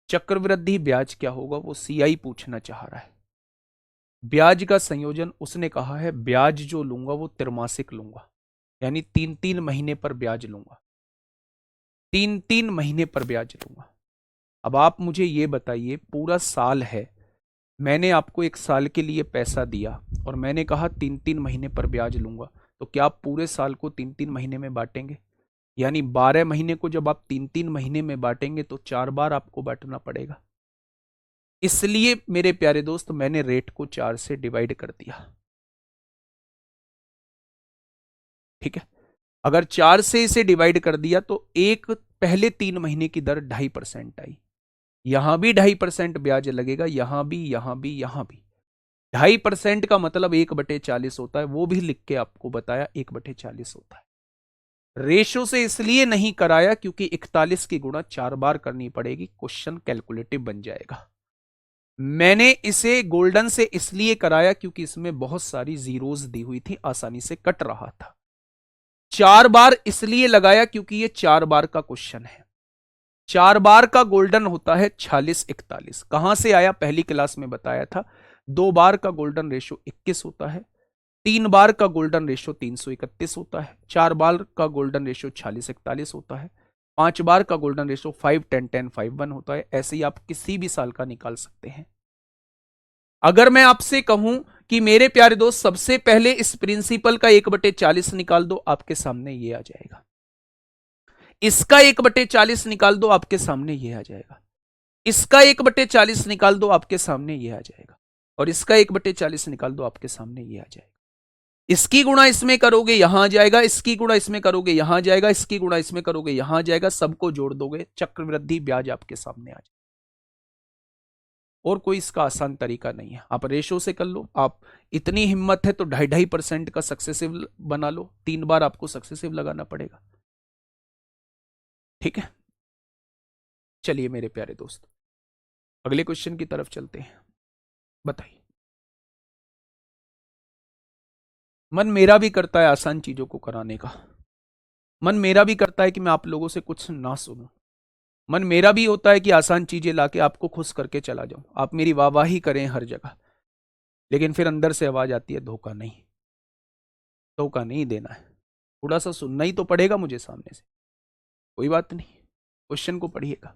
चक्रवृद्धि ब्याज क्या होगा वो सीआई पूछना चाह रहा है। ब्याज का संयोजन उसने कहा है, ब्याज जो लूंगा वो त्रैमासिक लूंगा, यानी 3-3 महीने पर ब्याज लूंगा, 3-3 महीने पर ब्याज लूंगा। अब आप मुझे ये बताइए, पूरा साल है, मैंने आपको 1 साल के लिए पैसा दिया और मैंने कहा 3-3 महीने पर ब्याज लूंगा, तो क्या आप पूरे साल को 3-3 महीने में बांटेंगे? यानी 12 महीने को जब आप 3-3 महीने में बांटेंगे तो 4 बार आपको बांटना पड़ेगा। इसलिए मेरे प्यारे दोस्त मैंने रेट को 4 से डिवाइड कर दिया। ठीक है, अगर 4 से इसे डिवाइड कर दिया तो एक पहले 3 महीने की दर 2.5% आई, यहां भी 2.5% ब्याज लगेगा, यहां भी, यहां भी, यहां भी। 2.5% का मतलब 1/40 होता है, वो भी लिख के आपको बताया 1/40 होता है। रेशो से इसलिए नहीं कराया क्योंकि 41 की गुणा 4 बार करनी पड़ेगी, क्वेश्चन कैलकुलेटिव बन जाएगा। मैंने इसे गोल्डन से इसलिए कराया क्योंकि इसमें बहुत सारी जीरोज दी हुई थी, आसानी से कट रहा था। 4 बार इसलिए लगाया क्योंकि ये 4 बार का क्वेश्चन है। 4 बार का गोल्डन होता है 46-41। कहां से आया? पहली क्लास में बताया था। 2 बार का गोल्डन रेशो 21 होता है, 3 बार का गोल्डन रेशो 331 होता है, 4 बार का गोल्डन रेशो 46-41 होता है, 5 बार का गोल्डन रेशो 5-10-10-5-1 होता है। ऐसे ही आप किसी भी साल का निकाल सकते हैं। अगर मैं आपसे कहूं कि मेरे प्यारे दोस्त सबसे पहले इस प्रिंसिपल का 1/40 निकाल दो, आपके सामने ये आ जाएगा। इसका 1/40 निकाल दो, आपके सामने ये आ जाएगा। इसका 1/40 निकाल दो, आपके सामने ये आ जाएगा। और इसका 1/40 निकाल दो, आपके सामने ये आ जाएगा। इसकी गुणा इसमें करोगे यहां आ जाएगा, इसकी गुणा इसमें करोगे यहां आ जाएगा, इसकी गुणा इसमें करोगे यहां आ जाएगा, सबको जोड़ दोगे, चक्रवृद्धि ब्याज आपके सामने आ जाएगा। और कोई इसका आसान तरीका नहीं है। आप रेशो से कर लो, आप इतनी हिम्मत है तो 2.5% का सक्सेसिव बना लो, 3 बार आपको सक्सेसिव लगाना पड़ेगा। ठीक है, चलिए मेरे प्यारे दोस्त अगले क्वेश्चन की तरफ चलते हैं। बताइए। मन मेरा भी करता है आसान चीजों को कराने का, मन मेरा भी करता है कि मैं आप लोगों से कुछ ना सुनूं, मन मेरा भी होता है कि आसान चीजें लाके आपको खुश करके चला जाऊं, आप मेरी वाहवाही करें हर जगह। लेकिन फिर अंदर से आवाज आती है, धोखा नहीं, धोखा नहीं देना है, थोड़ा सा सुनना ही तो पड़ेगा मुझे सामने से। कोई बात नहीं, क्वेश्चन को पढ़िएगा।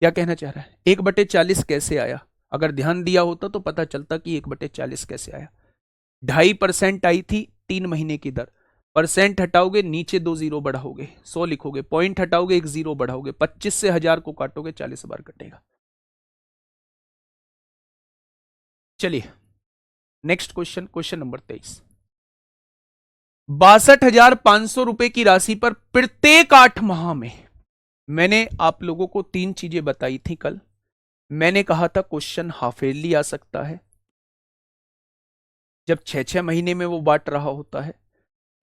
क्या कहना चाह रहा है? 1/40 कैसे आया? अगर ध्यान दिया होता तो पता चलता कि 1/40 कैसे आया। 2.5% आई थी 3 महीने की दर, परसेंट हटाओगे नीचे 2 जीरो बढ़ाओगे, 100 लिखोगे, पॉइंट हटाओगे 1 जीरो बढ़ाओगे, 25 से 1000 को काटोगे 40 बार कटेगा। चलिए नेक्स्ट क्वेश्चन, क्वेश्चन नंबर 23। 62,500 रुपए की राशि पर प्रत्येक 8 माह में, मैंने आप लोगों को 3 चीजें बताई थी कल। मैंने कहा था क्वेश्चन हाफ ईयरली आ सकता है, जब 6-6 महीने में वो बांट रहा होता है।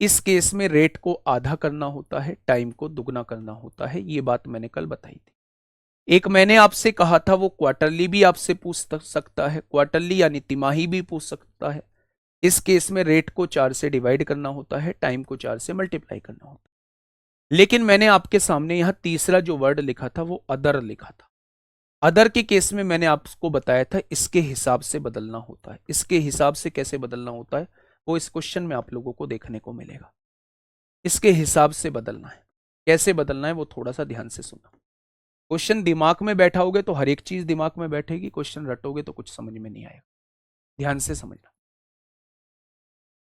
इस केस में रेट को आधा करना होता है, टाइम को दुगना करना होता है। ये बात मैंने कल बताई थी। एक मैंने आपसे कहा था वो क्वार्टरली भी आपसे पूछ सकता है, क्वार्टरली यानी तिमाही भी पूछ सकता है। इस केस में रेट को 4 से डिवाइड करना होता है, टाइम को 4 से मल्टीप्लाई करना होता है। लेकिन मैंने आपके सामने यहां तीसरा जो वर्ड लिखा था वो अदर लिखा था। अदर के केस में मैंने आपको बताया था इसके हिसाब से बदलना होता है। इसके हिसाब से कैसे बदलना होता है वो इस क्वेश्चन में आप लोगों को देखने को मिलेगा। इसके हिसाब से बदलना है, कैसे बदलना है वो थोड़ा सा ध्यान से सुना। क्वेश्चन दिमाग में बैठाओगे तो हर एक चीज दिमाग में बैठेगी, क्वेश्चन रटोगे तो कुछ समझ में नहीं आएगा। ध्यान से समझना।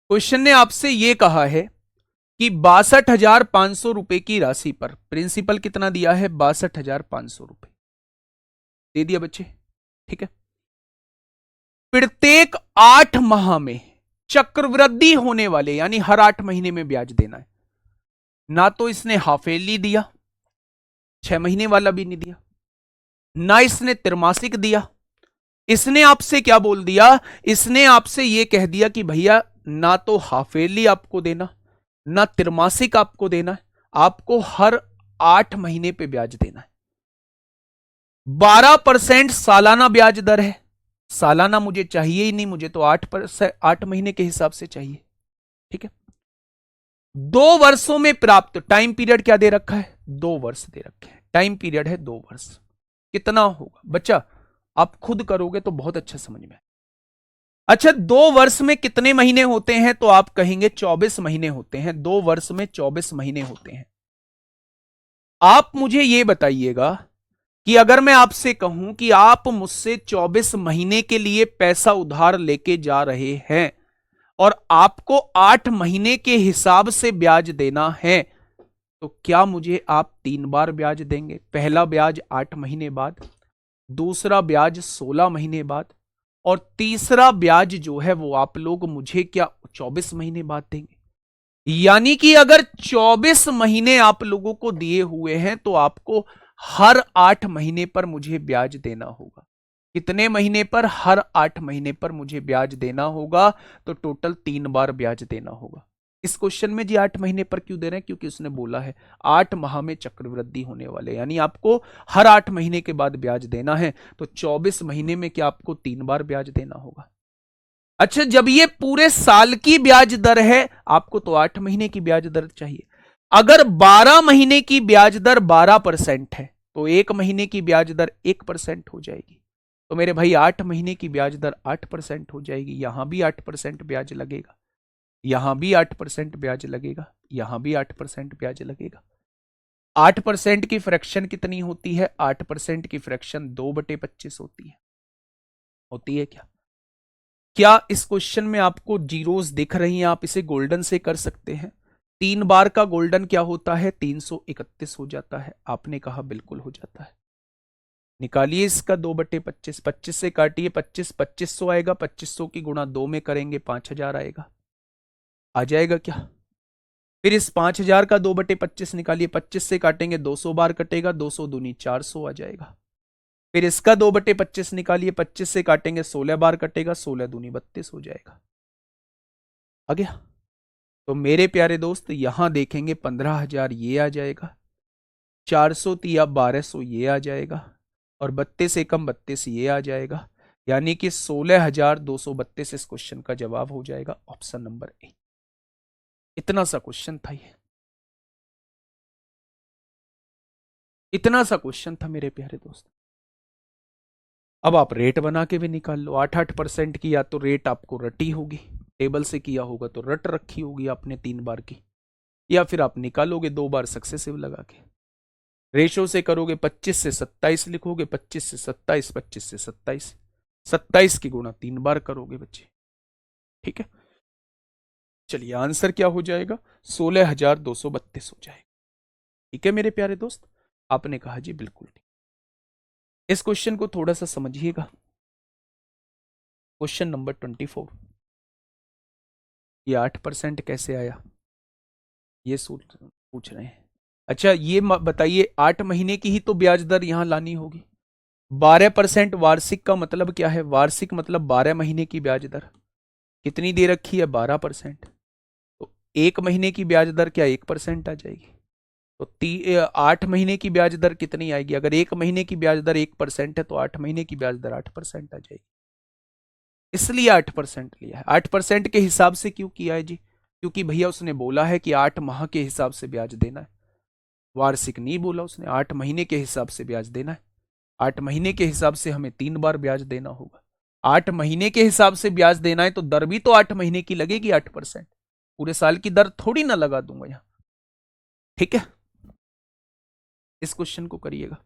क्वेश्चन ने आपसे यह कहा है कि 62,500 रुपए की राशि पर प्रिंसिपल कितना दिया है, 62,500 रुपए दे दिया बच्चे, ठीक है। प्रत्येक 8 माह में चक्रवृद्धि होने वाले, यानी हर 8 महीने में ब्याज देना है। ना तो इसने हाफ ईयरली दिया, 6 महीने वाला भी नहीं दिया, ना इसने त्रैमासिक दिया। इसने आपसे क्या बोल दिया, इसने आपसे यह कह दिया कि भैया ना तो हाफ ईयरली आपको देना, ना त्रैमासिक आपको देना है, आपको हर 8 महीने पे ब्याज देना है। 12% सालाना ब्याज दर है। सालाना मुझे चाहिए ही नहीं, मुझे तो 8 महीने के हिसाब से चाहिए, ठीक है। 2 वर्षों में प्राप्त, टाइम पीरियड क्या दे रखा है, 2 वर्ष दे रखे हैं, टाइम पीरियड है 2 वर्ष। कितना होगा बच्चा, आप खुद करोगे तो बहुत अच्छा समझ में। अच्छा, 2 वर्ष में कितने महीने होते हैं, तो आप कहेंगे 24 महीने होते हैं। 2 वर्ष में 24 महीने होते हैं। आप मुझे यह बताइएगा कि अगर मैं आपसे कहूं कि आप मुझसे 24 महीने के लिए पैसा उधार लेके जा रहे हैं और आपको 8 महीने के हिसाब से ब्याज देना है, तो क्या मुझे आप 3 बार ब्याज देंगे? पहला ब्याज 8 महीने बाद, दूसरा ब्याज 16 महीने बाद, और तीसरा ब्याज जो है वो आप लोग मुझे क्या 24 महीने बाद देंगे? यानी कि अगर 24 महीने आप लोगों को दिए हुए हैं तो आपको हर 8 महीने पर मुझे ब्याज देना होगा। कितने महीने पर? हर 8 महीने पर मुझे ब्याज देना होगा, तो टोटल 3 बार ब्याज देना होगा। इस क्वेश्चन में जी 8 महीने पर क्यों दे रहे हैं? क्योंकि उसने बोला है 8 माह में चक्रवृद्धि होने वाले, यानी आपको हर 8 महीने के बाद ब्याज देना है, तो 24 महीने में क्या आपको 3 बार ब्याज देना होगा। अच्छा, जब ये पूरे साल की ब्याज दर है, आपको तो 8 महीने की ब्याज दर चाहिए। अगर 12 महीने की ब्याज दर 12% है, तो 1 महीने की ब्याज दर 1% हो जाएगी। तो मेरे भाई 8 महीने की ब्याज दर 8% हो जाएगी। यहां भी 8% ब्याज लगेगा, यहां भी 8% ब्याज लगेगा, यहां भी 8% ब्याज लगेगा। 8% की फ्रैक्शन कितनी होती है? 8% की फ्रैक्शन 2/25 होती है क्या? क्या इस क्वेश्चन में आपको जीरोस दिख रही हैं? आप इसे गोल्डन से कर सकते हैं। 3 बार का गोल्डन क्या होता है? 331 हो जाता है। आपने कहा बिल्कुल हो जाता है। निकालिए इसका 2/25, 25 से काटिए 25, 2500 आएगा। 2500 की गुणा 2 में करेंगे 5000 आएगा। आ जाएगा क्या? फिर इस 5000 का 2/25 निकालिए, 25 से काटेंगे 200 बार कटेगा, 200 दूनी 400 आ जाएगा। फिर इसका 2/25 निकालिए, 25 से काटेंगे 16 बार कटेगा, 16 दूनी 32 हो जाएगा। आ गया? तो मेरे प्यारे दोस्त यहां देखेंगे 15,000 ये आ जाएगा, 400 तिया 1200 ये आ जाएगा, और 32 एकम 32 ये आ जाएगा। यानी कि 16,232 इस क्वेश्चन का जवाब हो जाएगा, ऑप्शन नंबर ए। इतना सा क्वेश्चन था ये, इतना सा क्वेश्चन था मेरे प्यारे दोस्त। अब आप रेट बना के भी निकाल लो। 8-8% की या तो रेट आपको रटी होगी, टेबल से किया होगा तो रट रखी होगी आपने 3 बार की, या फिर आप निकालोगे 2 बार सक्सेसिव लगा के। रेशो से करोगे 25 से 27 लिखोगे, 25 से 27, 25 से 27, 27 की गुणा 3 बार करोगे बच्चे, ठीक है। चलिए आंसर क्या हो जाएगा? 16,232 हो जाएगा। ठीक है मेरे प्यारे दोस्त, आपने कहा जी बिल्कुल ठीक। इस क्वेश्चन को थोड़ा सा समझिएगा। क्वेश्चन नंबर 24, ये 8% कैसे आया, ये पूछ रहे हैं। अच्छा ये बताइए, 8 महीने की ही तो ब्याज दर यहां लानी होगी। 12% वार्षिक का मतलब क्या है? वार्षिक मतलब 12 महीने की ब्याज दर। कितनी दे रखी है? 12%। तो 1 महीने की ब्याज दर क्या 1% आ जाएगी? तो 8 महीने की ब्याज दर कितनी आएगी? अगर 1 महीने की ब्याज दर 1% है तो 8 महीने की ब्याज दर 8% आ जाएगी। इसलिए 8% लिया है। 8% के हिसाब से क्यों किया है जी? क्योंकि भैया उसने बोला है कि 8 माह के हिसाब से ब्याज देना है, वार्षिक नहीं बोला उसने, 8 महीने के हिसाब से ब्याज देना है। 8 महीने के हिसाब से हमें 3 बार ब्याज देना होगा। 8 महीने के हिसाब से ब्याज देना है तो दर भी तो 8 महीने की लगेगी 8%। पूरे साल की दर थोड़ी ना लगा दूंगा यहां। ठीक है, इस क्वेश्चन को करिएगा,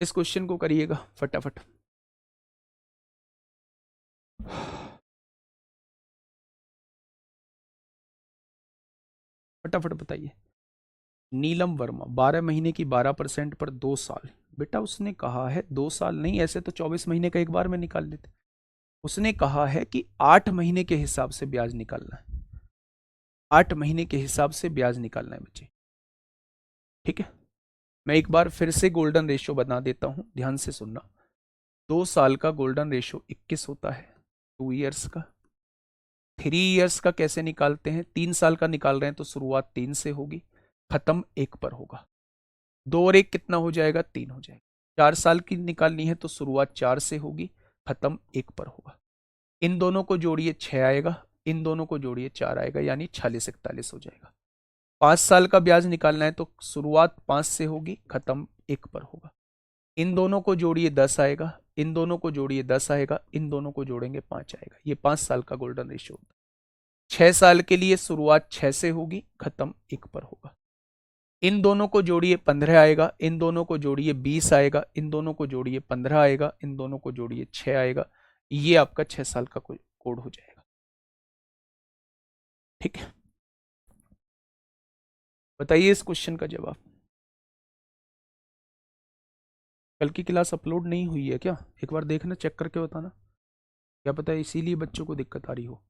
इस क्वेश्चन को करिएगा फटाफट। फटाफट बताइए। नीलम वर्मा, 12 महीने की 12% पर 2 साल। बेटा उसने कहा है 2 साल नहीं, ऐसे तो 24 महीने का एक बार में निकाल लेते। उसने कहा है कि 8 महीने के हिसाब से ब्याज निकालना है, 8 महीने के हिसाब से ब्याज निकालना है बच्चे। ठीक है, मैं एक बार फिर से गोल्डन रेशियो बना देता हूं, ध्यान से सुनना। 2 साल का गोल्डन रेशियो 21 होता है, 2 ईयर्स का। 3 ईयर्स का कैसे निकालते हैं? 3 साल का निकाल रहे हैं तो शुरुआत 3 से होगी, खत्म 1 पर होगा। 2 और 1 कितना हो जाएगा? 3 हो जाएगा। 4 साल की निकालनी है तो शुरुआत 4 से होगी, खत्म 1 पर होगा। इन दोनों को जोड़िए 6 आएगा, इन दोनों को जोड़िए 4 आएगा, यानी 4641 हो जाएगा। 5 साल का ब्याज निकालना है तो शुरुआत 5 से होगी, खत्म 1 पर होगा। इन दोनों को जोड़िए 10 आएगा, इन दोनों को जोड़िए 10 आएगा, इन दोनों को जोड़ेंगे 5 आएगा। ये 5 साल का गोल्डन रेशियो होता है। 6 साल के लिए शुरुआत 6 से होगी, खत्म 1 पर होगा। इन दोनों को जोड़िए 15 आएगा, इन दोनों को जोड़िए 20 आएगा, इन दोनों को जोड़िए 15 आएगा, इन दोनों को जोड़िए 6 आएगा। ये आपका 6 साल का कोड हो जाएगा। ठीक है, बताइए इस क्वेश्चन का जवाब। कल की क्लास अपलोड नहीं हुई है क्या? एक बार देखना, चेक करके बताना, क्या पता है इसीलिए बच्चों को दिक्कत आ रही हो।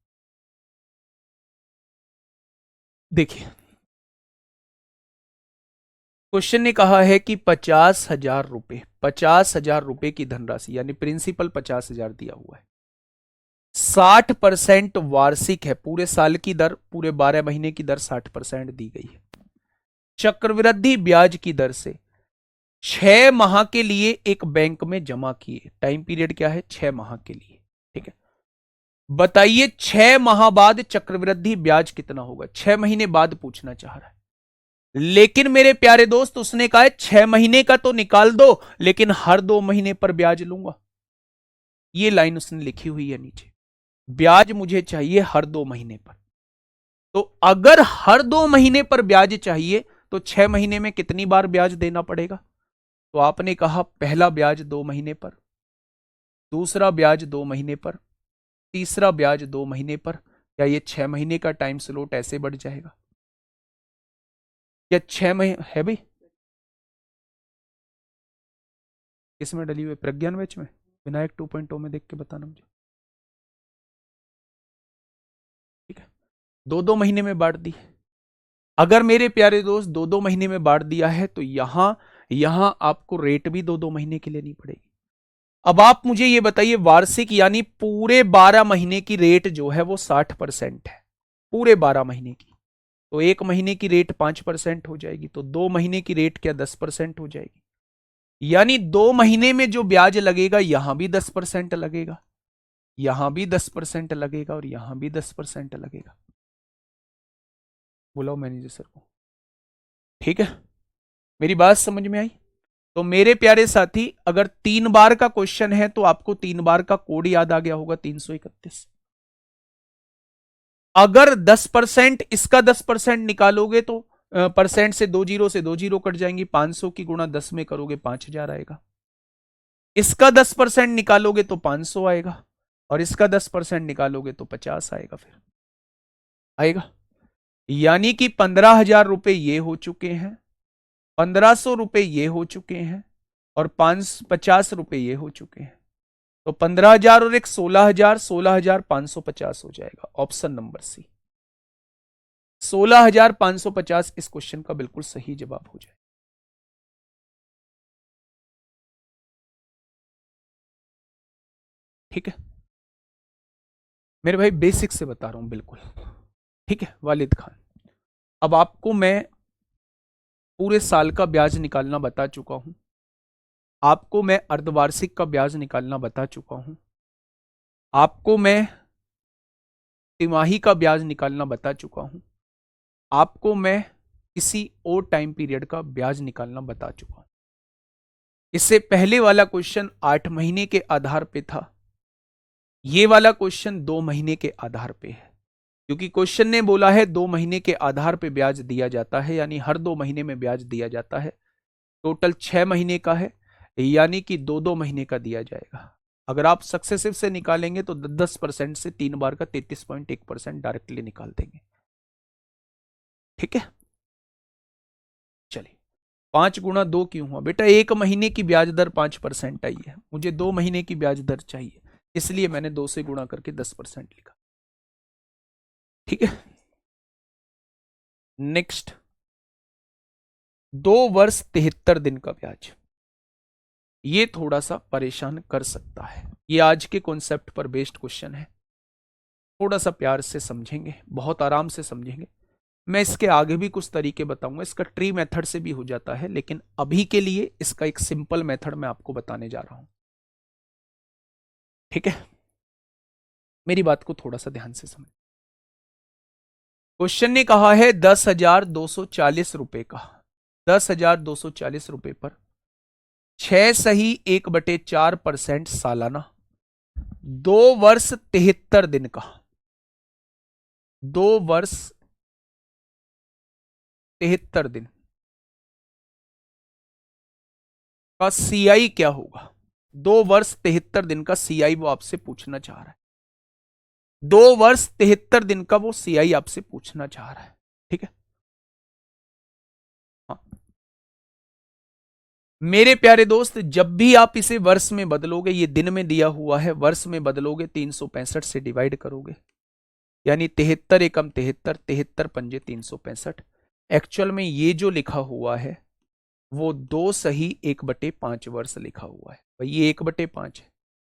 देखिए, क्वेश्चन ने कहा है कि 50,000 रुपए, 50,000 रुपए की धनराशि यानी प्रिंसिपल 50,000 दिया हुआ है, 60% वार्षिक है, पूरे साल की दर, पूरे 12 महीने की दर 60% दी गई है। चक्रवृद्धि ब्याज की दर से 6 माह के लिए एक बैंक में जमा किए, टाइम पीरियड क्या है? 6 माह के लिए। ठीक है, बताइए 6 माह बाद चक्रवृद्धि ब्याज कितना होगा? 6 महीने बाद पूछना चाह रहा है। लेकिन मेरे प्यारे दोस्त उसने कहा है 6 महीने का तो निकाल दो, लेकिन हर 2 महीने पर ब्याज लूंगा। ये लाइन उसने लिखी हुई है नीचे, ब्याज मुझे चाहिए हर 2 महीने पर। तो अगर हर 2 महीने पर ब्याज चाहिए तो 6 महीने में कितनी बार ब्याज देना पड़ेगा? तो आपने कहा पहला ब्याज 2 महीने पर, दूसरा ब्याज 2 महीने पर, तीसरा ब्याज 2 महीने पर। क्या ये 6 महीने का टाइम स्लोट ऐसे बढ़ जाएगा? क्या 6 महीने है भाई? किसमें डली हुई? प्रज्ञान बैच में, विनायक 2.0 में देख के बताना मुझे। ठीक है, 2-2 महीने में बांट दी। अगर मेरे प्यारे दोस्त 2-2 महीने में बांट दिया है तो यहां यहां आपको रेट भी 2-2 महीने की लेनी पड़ेगी। अब आप मुझे ये बताइए, वार्षिक यानी पूरे 12 महीने की रेट जो है वो 60% है, पूरे 12 महीने की। तो 1 महीने की रेट 5% हो जाएगी, तो 2 महीने की रेट क्या 10% हो जाएगी? यानी 2 महीने में जो ब्याज लगेगा यहां भी 10% लगेगा, यहां भी 10% लगेगा, और यहां भी 10% लगेगा। बुलाओ मैनेजर सर को। ठीक है, मेरी बात समझ में आई? तो मेरे प्यारे साथी, अगर 3 बार का क्वेश्चन है तो आपको 3 बार का कोड याद आ गया होगा, 331। अगर 10%, इसका 10% निकालोगे तो परसेंट से 2 जीरो कट जाएंगी, 500 की गुणा 10 में करोगे 5,000 आएगा। इसका 10% निकालोगे तो 500 आएगा, और इसका 10% निकालोगे तो 50 आएगा, फिर आएगा। यानी कि 15,000 रुपए ये हो चुके हैं, 1,500 रुपए ये हो चुके हैं, और 550 रुपए ये हो चुके हैं। तो 15,000 और एक 16,000, 16,550 हो जाएगा। ऑप्शन नंबर सी, 16,550 इस क्वेश्चन का बिल्कुल सही जवाब हो जाएगा। ठीक है मेरे भाई, बेसिक से बता रहा हूं बिल्कुल। ठीक है वालिद खान, अब आपको मैं पूरे साल का ब्याज निकालना बता चुका हूं। आपको मैं अर्धवार्षिक का ब्याज निकालना बता चुका हूं, आपको मैं तिमाही का ब्याज निकालना बता चुका हूं, आपको मैं किसी और टाइम पीरियड का ब्याज निकालना बता चुका हूं। इससे पहले वाला क्वेश्चन 8 महीने के आधार पे था, ये वाला क्वेश्चन 2 महीने के आधार पे है, क्योंकि क्वेश्चन ने बोला है 2 महीने के आधार पे ब्याज दिया जाता है, यानी हर 2 महीने में ब्याज दिया जाता है। टोटल 6 महीने का है, यानी कि 2-2 महीने का दिया जाएगा। अगर आप सक्सेसिव से निकालेंगे तो 10% से 3 बार का 33.1% डायरेक्टली निकाल देंगे। ठीक है, चलिए 5 गुणा 2 क्यों हुआ बेटा? 1 महीने की ब्याज दर 5% आई है, मुझे 2 महीने की ब्याज दर चाहिए, इसलिए मैंने 2 से गुणा करके 10% लिखा। ठीक है, नेक्स्ट 2 वर्ष 73 दिन का ब्याज, ये थोड़ा सा परेशान कर सकता है। ये आज के कॉन्सेप्ट पर बेस्ड क्वेश्चन है, थोड़ा सा प्यार से समझेंगे, बहुत आराम से समझेंगे। मैं इसके आगे भी कुछ तरीके बताऊंगा, इसका ट्री मेथड से भी हो जाता है, लेकिन अभी के लिए इसका एक सिंपल मेथड मैं आपको बताने जा रहा हूं। ठीक है, मेरी बात को थोड़ा सा ध्यान से समझ। क्वेश्चन ने कहा है 10,240 रुपए का, 10,240 रुपए पर 6 सही 1/4% सालाना, 2 वर्ष 73 दिन का, 2 वर्ष 73 दिन का सीआई क्या होगा? 2 वर्ष 73 दिन का सीआई वो आपसे पूछना चाह रहा है, 2 वर्ष 73 दिन का वो सीआई आपसे पूछना चाह रहा है। ठीक है, हाँ मेरे प्यारे दोस्त, जब भी आप इसे वर्ष में बदलोगे, ये दिन में दिया हुआ है, वर्ष में बदलोगे 365 से डिवाइड करोगे, यानी 73 एकम 73, 73 पंजे 365। एक्चुअल में ये जो लिखा हुआ है वो 2 सही 1/5 वर्ष लिखा हुआ है भाई, ये 1/5 है,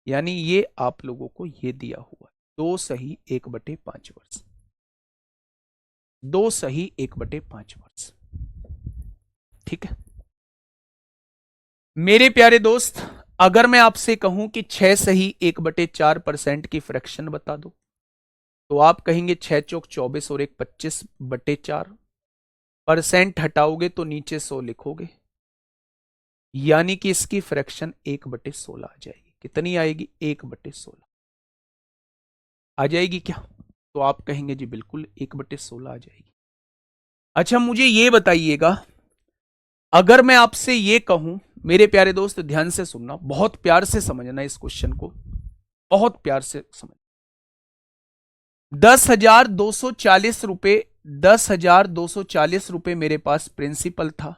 यानी ये आप लोगों को ये दिया हुआ है 2 सही 1/5 वर्ष, 2 सही 1/5 वर्ष। ठीक है मेरे प्यारे दोस्त, अगर मैं आपसे कहूं कि 6 सही 1/4% की फ्रैक्शन बता दो, तो आप कहेंगे 6 चौक 24 और 1 25/4, परसेंट हटाओगे तो नीचे 100 लिखोगे, यानी कि इसकी फ्रैक्शन 1/16 आ जाएगी। कितनी आएगी? 1/16 आ जाएगी क्या? तो आप कहेंगे जी बिल्कुल 1/16 आ जाएगी। अच्छा मुझे ये बताइएगा, अगर मैं आपसे ये कहूं, मेरे प्यारे दोस्त ध्यान से सुनना, बहुत प्यार से समझना इस क्वेश्चन को, बहुत प्यार से समझ। 10,240 रुपए, 10,240 रुपए मेरे पास प्रिंसिपल था,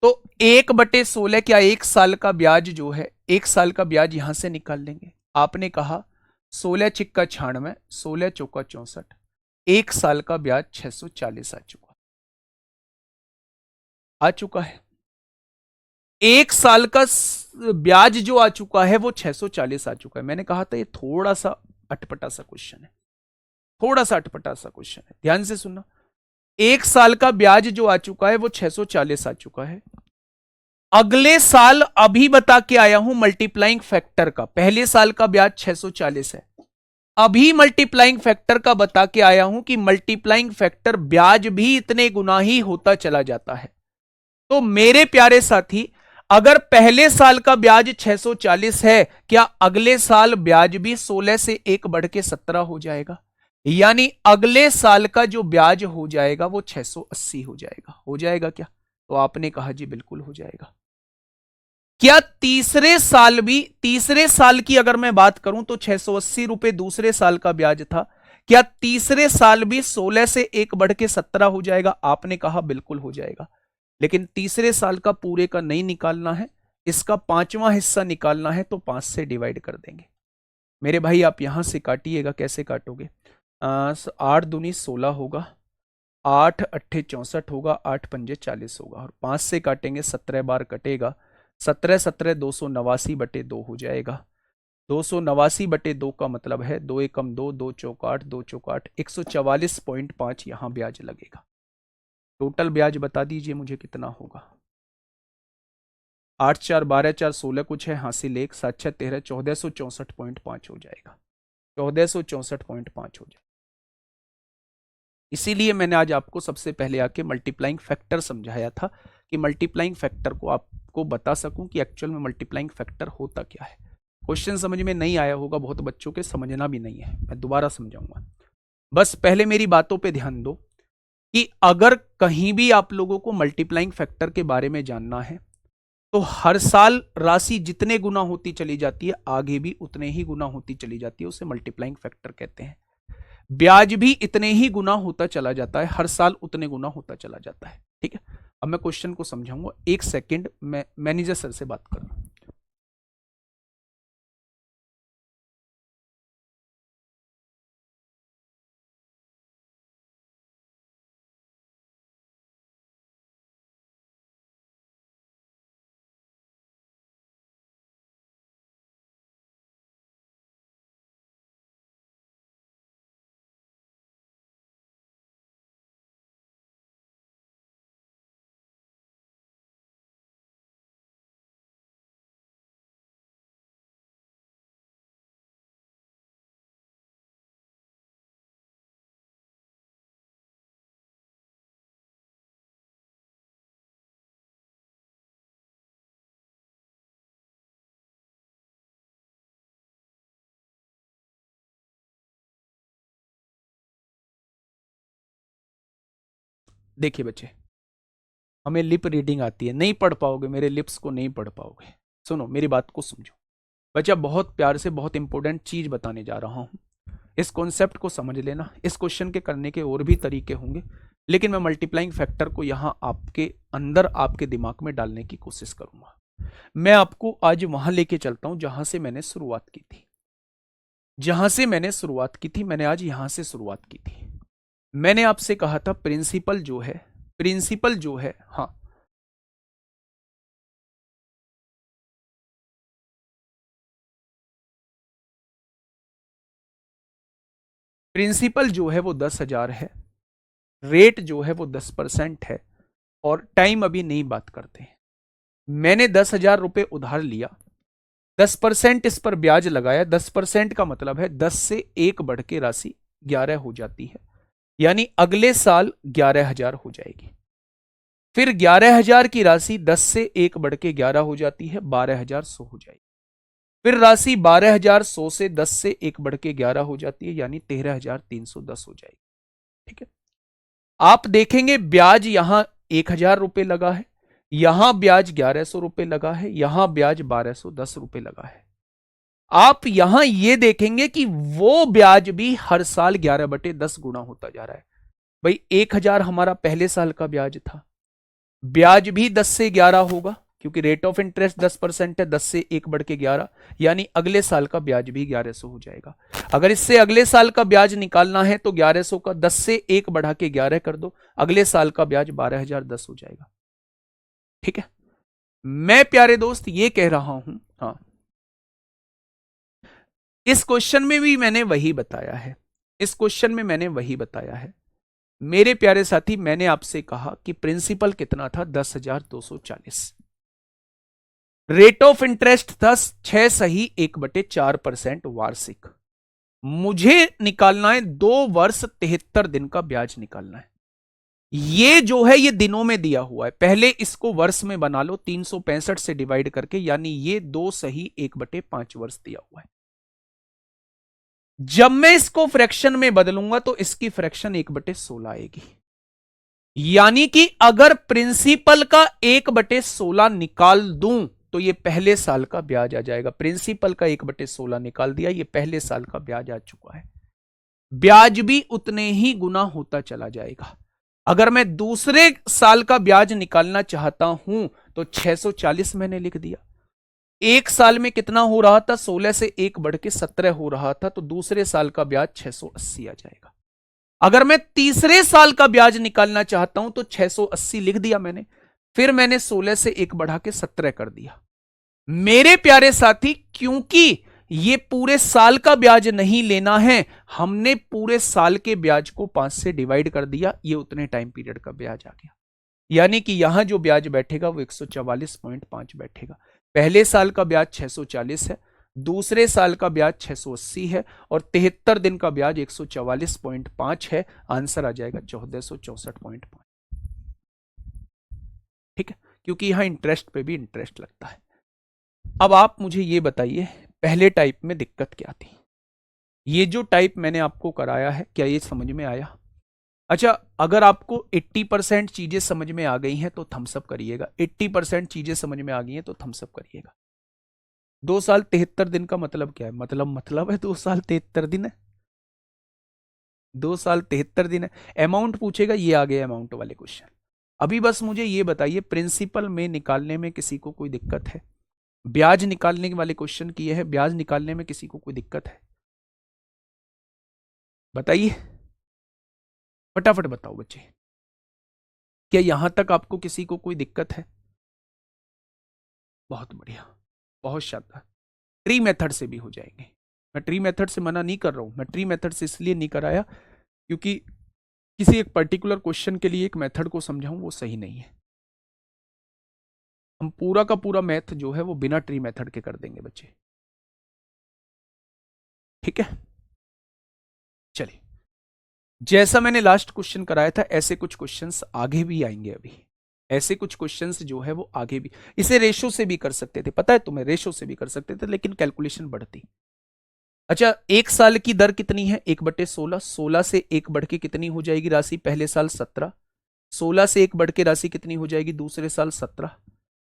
तो 1/16 क्या 1 साल का ब्याज जो है, 1 साल का ब्याज यहां से निकाल लेंगे। आपने कहा 16 छिक्का 96, 16 चौका 64, 1 साल का ब्याज 640 आ चुका है। 1 साल का ब्याज जो आ चुका है वो 640 आ चुका है। मैंने कहा था ये थोड़ा सा अटपटा सा क्वेश्चन है, थोड़ा सा अटपटा सा क्वेश्चन है, ध्यान से सुनना। 1 साल का ब्याज जो आ चुका है वो 640 आ चुका है। अगले साल अभी बता के आया हूं मल्टीप्लाइंग फैक्टर का, पहले साल का ब्याज 640 है, अभी मल्टीप्लाइंग फैक्टर का बता के आया हूं कि मल्टीप्लाइंग फैक्टर ब्याज भी इतने गुना ही होता चला जाता है। तो मेरे प्यारे साथी, अगर पहले साल का ब्याज 640 है, क्या अगले साल ब्याज भी 16 से 1 बढ़ के 17 हो जाएगा? यानी अगले साल का जो ब्याज हो जाएगा वो 680 हो जाएगा। हो जाएगा क्या? तो आपने कहा जी बिल्कुल हो जाएगा। क्या तीसरे साल भी, तीसरे साल की अगर मैं बात करूं तो 680 रुपए दूसरे साल का ब्याज था, क्या तीसरे साल भी 16 से 1 बढ़ के 17 हो जाएगा? आपने कहा बिल्कुल हो जाएगा। लेकिन तीसरे साल का पूरे का नहीं निकालना है, इसका 5वां हिस्सा निकालना है, तो 5 से डिवाइड कर देंगे। मेरे भाई आप यहां से काटिएगा, कैसे काटोगे? 8 दूनी 16 होगा, 8 अट्ठे 64 होगा, 8 पंजे 40 होगा, और 5 से काटेंगे 17 बार कटेगा, 17 17 289/2 हो जाएगा। 289/2 का मतलब है 2 एकम 2, 2 चौक 8, 2 चौक 8, 144.5 यहां ब्याज लगेगा। टोटल ब्याज बता दीजिए मुझे कितना होगा? 8 4 12 4 16 कुछ है, हासिल 1, 7 6 13, 1464.5 हो जाएगा, 1464.5 हो जाएगा। इसीलिए मैंने आज आपको सबसे पहले आके मल्टीप्लाइंग फैक्टर समझाया था कि मल्टीप्लाइंग फैक्टर को आपको बता सकूं कि एक्चुअल में मल्टीप्लाइंग फैक्टर होता क्या है। क्वेश्चन समझ में नहीं आया होगा, बहुत बच्चों के समझना भी नहीं है, मैं दोबारा समझाऊंगा। बस पहले मेरी बातों पे ध्यान दो कि अगर कहीं भी आप लोगों को मल्टीप्लाइंग फैक्टर के बारे में जानना है तो हर साल राशि जितने गुना होती चली जाती है आगे भी उतने ही गुना होती चली जाती है, उसे मल्टीप्लाइंग फैक्टर कहते हैं। ब्याज भी इतने ही गुना होता चला जाता है, हर साल उतने गुना होता चला जाता है। ठीक है, अब मैं क्वेश्चन को समझाऊंगा, एक सेकंड मैं मैनेजर सर से बात कर रहा हूं। देखिए बच्चे, हमें लिप रीडिंग आती है, नहीं पढ़ पाओगे, मेरे लिप्स को नहीं पढ़ पाओगे। सुनो मेरी बात को समझो बच्चा, बहुत प्यार से बहुत इंपॉर्टेंट चीज बताने जा रहा हूं, इस कॉन्सेप्ट को समझ लेना। इस क्वेश्चन के करने के और भी तरीके होंगे, लेकिन मैं मल्टीप्लाइंग फैक्टर को यहां आपके अंदर आपके दिमाग में डालने की कोशिश करूंगा। मैं आपको आज वहां लेके चलता हूं जहां से मैंने शुरुआत की थी, मैंने आज यहां से शुरुआत की थी। मैंने आपसे कहा था प्रिंसिपल जो है, हाँ, प्रिंसिपल जो है वो 10,000 है, रेट जो है वो 10% है, और टाइम अभी नहीं बात करते हैं। मैंने 10,000 रुपए उधार लिया, 10% इस पर ब्याज लगाया, 10% का मतलब है 10 से 1 बढ़ के राशि 11 हो जाती है, यानी अगले साल 11,000 हो जाएगी। फिर 11,000 की राशि 10 से 1 बढ़ के 11 हो जाती है, 12,100 हो जाएगी। फिर राशि 12,100 से 10 से 1 बढ़ के 11 हो जाती है, यानी 13,310 हो जाएगी। ठीक है, आप देखेंगे ब्याज यहां 1,000 रुपए लगा है, यहां ब्याज 1,100 रुपए लगा है, यहां ब्याज 1,210 रुपए लगा है। आप यहां यह देखेंगे कि वो ब्याज भी हर साल 11/10 गुना होता जा रहा है। भाई 1,000 हमारा पहले साल का ब्याज था, ब्याज भी 10 से 11 होगा, क्योंकि रेट ऑफ इंटरेस्ट 10% है, 10 से 1 बढ़ के 11, यानी अगले साल का ब्याज भी 1,100 हो जाएगा। अगर इससे अगले साल का ब्याज निकालना है तो 1,100 का 10 से 1 बढ़ा के 11 कर दो, अगले साल का ब्याज 12,010 हो जाएगा। ठीक है, मैं प्यारे दोस्त ये कह रहा हूं, हाँ, इस क्वेश्चन में भी मैंने वही बताया है, मेरे प्यारे साथी। मैंने आपसे कहा कि प्रिंसिपल कितना था, 10,240, रेट ऑफ इंटरेस्ट था 6 सही 1/4% वार्षिक। मुझे निकालना है 2 वर्ष 73 दिन का ब्याज निकालना है। ये जो है ये दिनों में दिया हुआ है, पहले इसको वर्ष में बना लो 365 से डिवाइड करके, यानी ये 2 सही 1/5 वर्ष दिया हुआ है। जब मैं इसको फ्रैक्शन में बदलूंगा तो इसकी फ्रैक्शन 1/16 आएगी, यानी कि अगर प्रिंसिपल का 1/16 निकाल दूं तो ये पहले साल का ब्याज आ जाएगा। प्रिंसिपल का 1/16 निकाल दिया, ये पहले साल का ब्याज आ चुका है। ब्याज भी उतने ही गुना होता चला जाएगा। अगर मैं दूसरे साल का ब्याज निकालना चाहता हूं तो 640 मैंने लिख दिया। एक साल में कितना हो रहा था, 16 से 1 बढ़ के 17 हो रहा था, तो दूसरे साल का ब्याज 680 आ जाएगा। अगर मैं तीसरे साल का ब्याज निकालना चाहता हूं तो 680 लिख दिया मैंने, फिर मैंने 16 से 1 बढ़ा के 17 कर दिया। मेरे प्यारे साथी, क्योंकि ये पूरे साल का ब्याज नहीं लेना है, हमने पूरे साल के ब्याज को 5 से डिवाइड कर दिया, ये उतने टाइम पीरियड का ब्याज आ गया। यानी कि यहां जो ब्याज बैठेगा वो 144.5 बैठेगा। पहले साल का ब्याज 640 है, दूसरे साल का ब्याज 680 है, और 73 दिन का ब्याज 144.5 है। आंसर आ जाएगा 1464.5। ठीक है, क्योंकि यहां इंटरेस्ट पे भी इंटरेस्ट लगता है। अब आप मुझे ये बताइए, पहले टाइप में दिक्कत क्या थी? ये जो टाइप मैंने आपको कराया है, क्या ये समझ में आया? अच्छा, अगर आपको 80% चीजें समझ में आ गई हैं तो थम्सअप करिएगा। 80% चीजें समझ में आ गई हैं तो थम्सअप करिएगा। 2 साल 73 दिन का मतलब क्या है? मतलब है 2 साल 73 दिन है। 2 साल 73 दिन है। अमाउंट पूछेगा, ये आ गया अमाउंट वाले क्वेश्चन। अभी बस मुझे ये बताइए, प्रिंसिपल में निकालने में किसी को कोई दिक्कत है? ब्याज निकालने वाले क्वेश्चन किए हैं, ब्याज निकालने में किसी को कोई दिक्कत है? बताइए, फटाफट बताओ बच्चे, क्या यहां तक आपको किसी को कोई दिक्कत है? बहुत बढ़िया, बहुत शानदार। ट्री मेथड से भी हो जाएंगे। मैं ट्री मेथड से मना नहीं कर रहा हूं, मैं ट्री मेथड से इसलिए नहीं कराया क्योंकि किसी एक पर्टिकुलर क्वेश्चन के लिए एक मेथड को समझाऊं वो सही नहीं है। हम पूरा का पूरा मैथ जो है वो बिना ट्री मेथड के कर देंगे बच्चे। ठीक है, चलिए, जैसा मैंने लास्ट क्वेश्चन कराया था ऐसे कुछ क्वेश्चंस आगे भी आएंगे। अभी ऐसे कुछ क्वेश्चंस जो है वो आगे भी, इसे रेशो से भी कर सकते थे, पता है तुम्हें, रेशो से भी कर सकते थे, लेकिन कैलकुलेशन बढ़ती। अच्छा, 1 साल की दर कितनी है? 1/16। 16 से 1 बढ़ के कितनी हो जाएगी राशि? पहले साल 17। 16 से 1 बढ़ के राशि कितनी हो जाएगी दूसरे साल? 17।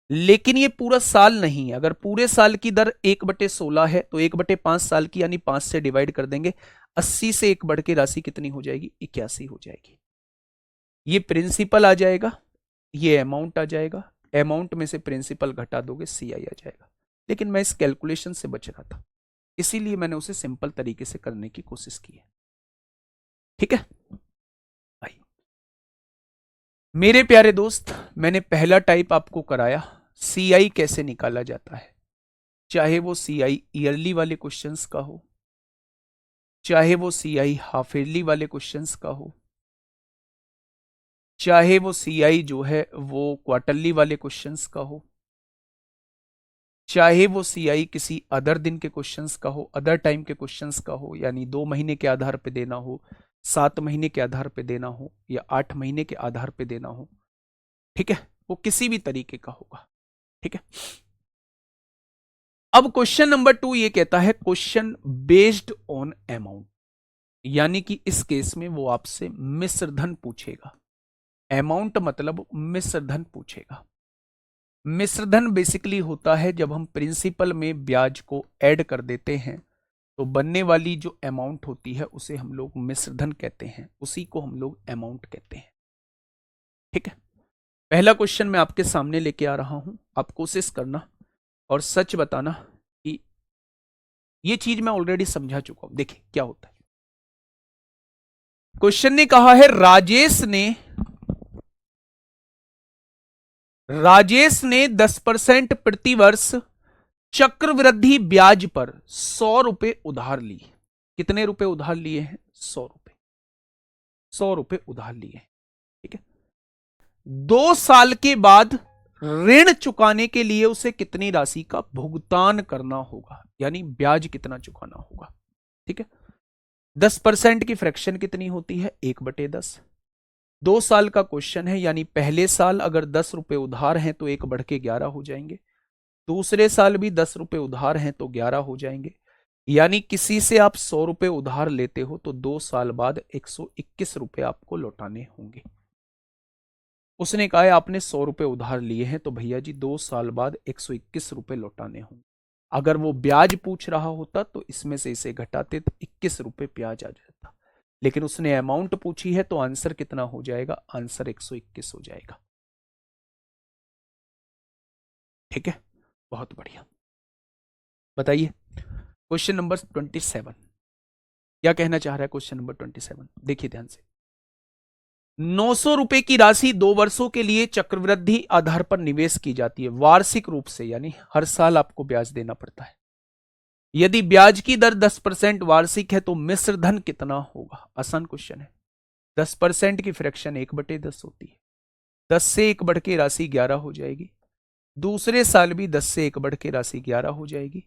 लेकिन ये पूरा साल नहीं है। अगर पूरे साल की दर 1/16 है तो 1/5 साल की, यानी 5 से डिवाइड कर देंगे। 80 से 1 बढ़ के राशि कितनी हो जाएगी? 81 हो जाएगी। ये प्रिंसिपल आ जाएगा, ये अमाउंट आ जाएगा। अमाउंट में से प्रिंसिपल घटा दोगे, सीआई आ जाएगा। लेकिन मैं इस कैलकुलेशन से बच रहा था, इसीलिए मैंने उसे सिंपल तरीके से करने की कोशिश की है। ठीक है भाई, मेरे प्यारे दोस्त, मैंने पहला टाइप आपको कराया, सीआई कैसे निकाला जाता है। चाहे वो सीआई ईयरली वाले क्वेश्चंस का हो, चाहे वो सीआई हाफ ईयरली वाले क्वेश्चंस का हो, चाहे वो सीआई जो है वो क्वार्टरली वाले क्वेश्चंस का हो, चाहे वो सीआई किसी अदर दिन के क्वेश्चंस का हो, अदर टाइम के क्वेश्चंस का हो, यानी 2 महीने के आधार पे देना हो, 7 महीने के आधार पे देना हो, या 8 महीने के आधार पे देना हो। ठीक है, वो किसी भी तरीके का होगा। ठीक है, अब क्वेश्चन नंबर 2 ये कहता है क्वेश्चन बेस्ड ऑन अमाउंट, यानी कि इस केस में वो आपसे मिश्र धन पूछेगा। अमाउंट मतलब मिश्र धन पूछेगा। मिश्र धन बेसिकली होता है जब हम प्रिंसिपल में ब्याज को ऐड कर देते हैं तो बनने वाली जो अमाउंट होती है उसे हम लोग मिश्र धन कहते हैं, उसी को हम लोग अमाउंट कहते हैं। ठीक है, पहला क्वेश्चन मैं आपके सामने लेके आ रहा हूं। आप कोशिश करना और सच बताना कि ये चीज मैं ऑलरेडी समझा चुका हूं। देखिए क्या होता है। क्वेश्चन ने कहा है राजेश ने 10% प्रतिवर्ष चक्रवृद्धि ब्याज पर 100 रुपए उधार ली। कितने रुपए उधार लिए हैं? 100 रुपए। 100 रुपए उधार लिए हैं। ठीक है, 2 साल के बाद ऋण चुकाने के लिए उसे कितनी राशि का भुगतान करना होगा, यानी ब्याज कितना चुकाना होगा। ठीक है, 10% की फ्रैक्शन कितनी होती है? 1/10। 2 साल का क्वेश्चन है, यानी पहले साल अगर 10 रुपए उधार हैं तो 1 बढ़ के 11 हो जाएंगे, दूसरे साल भी 10 रुपए उधार हैं तो 11 हो जाएंगे। यानी किसी से आप 100 रुपए उधार लेते हो तो 2 साल बाद 121 रुपए आपको लौटाने होंगे। उसने कहा है आपने 100 रुपए उधार लिए हैं तो भैया जी 2 साल बाद 121 रुपए लौटाने होंगे। अगर वो ब्याज पूछ रहा होता तो इसमें से इसे घटाते तो 21 रुपए ब्याज आ जाता, लेकिन उसने अमाउंट पूछी है तो आंसर कितना हो जाएगा? आंसर 121 हो जाएगा। ठीक है, बहुत बढ़िया। बताइए क्वेश्चन नंबर 27 क्या कहना चाह रहा है। क्वेश्चन नंबर 27 देखिए ध्यान से। 900 रुपए की राशि 2 वर्षों के लिए चक्रवृद्धि आधार पर निवेश की जाती है, वार्षिक रूप से, यानी हर साल आपको ब्याज देना पड़ता है। यदि ब्याज की दर 10% वार्षिक है तो मिश्र धन कितना होगा? आसान क्वेश्चन है। 10% की फ्रैक्शन 1/10 होती है। 10 से 1 बढ़ के राशि 11 हो जाएगी। दूसरे साल भी 10 से 1 बढ़ के राशि 11 हो जाएगी।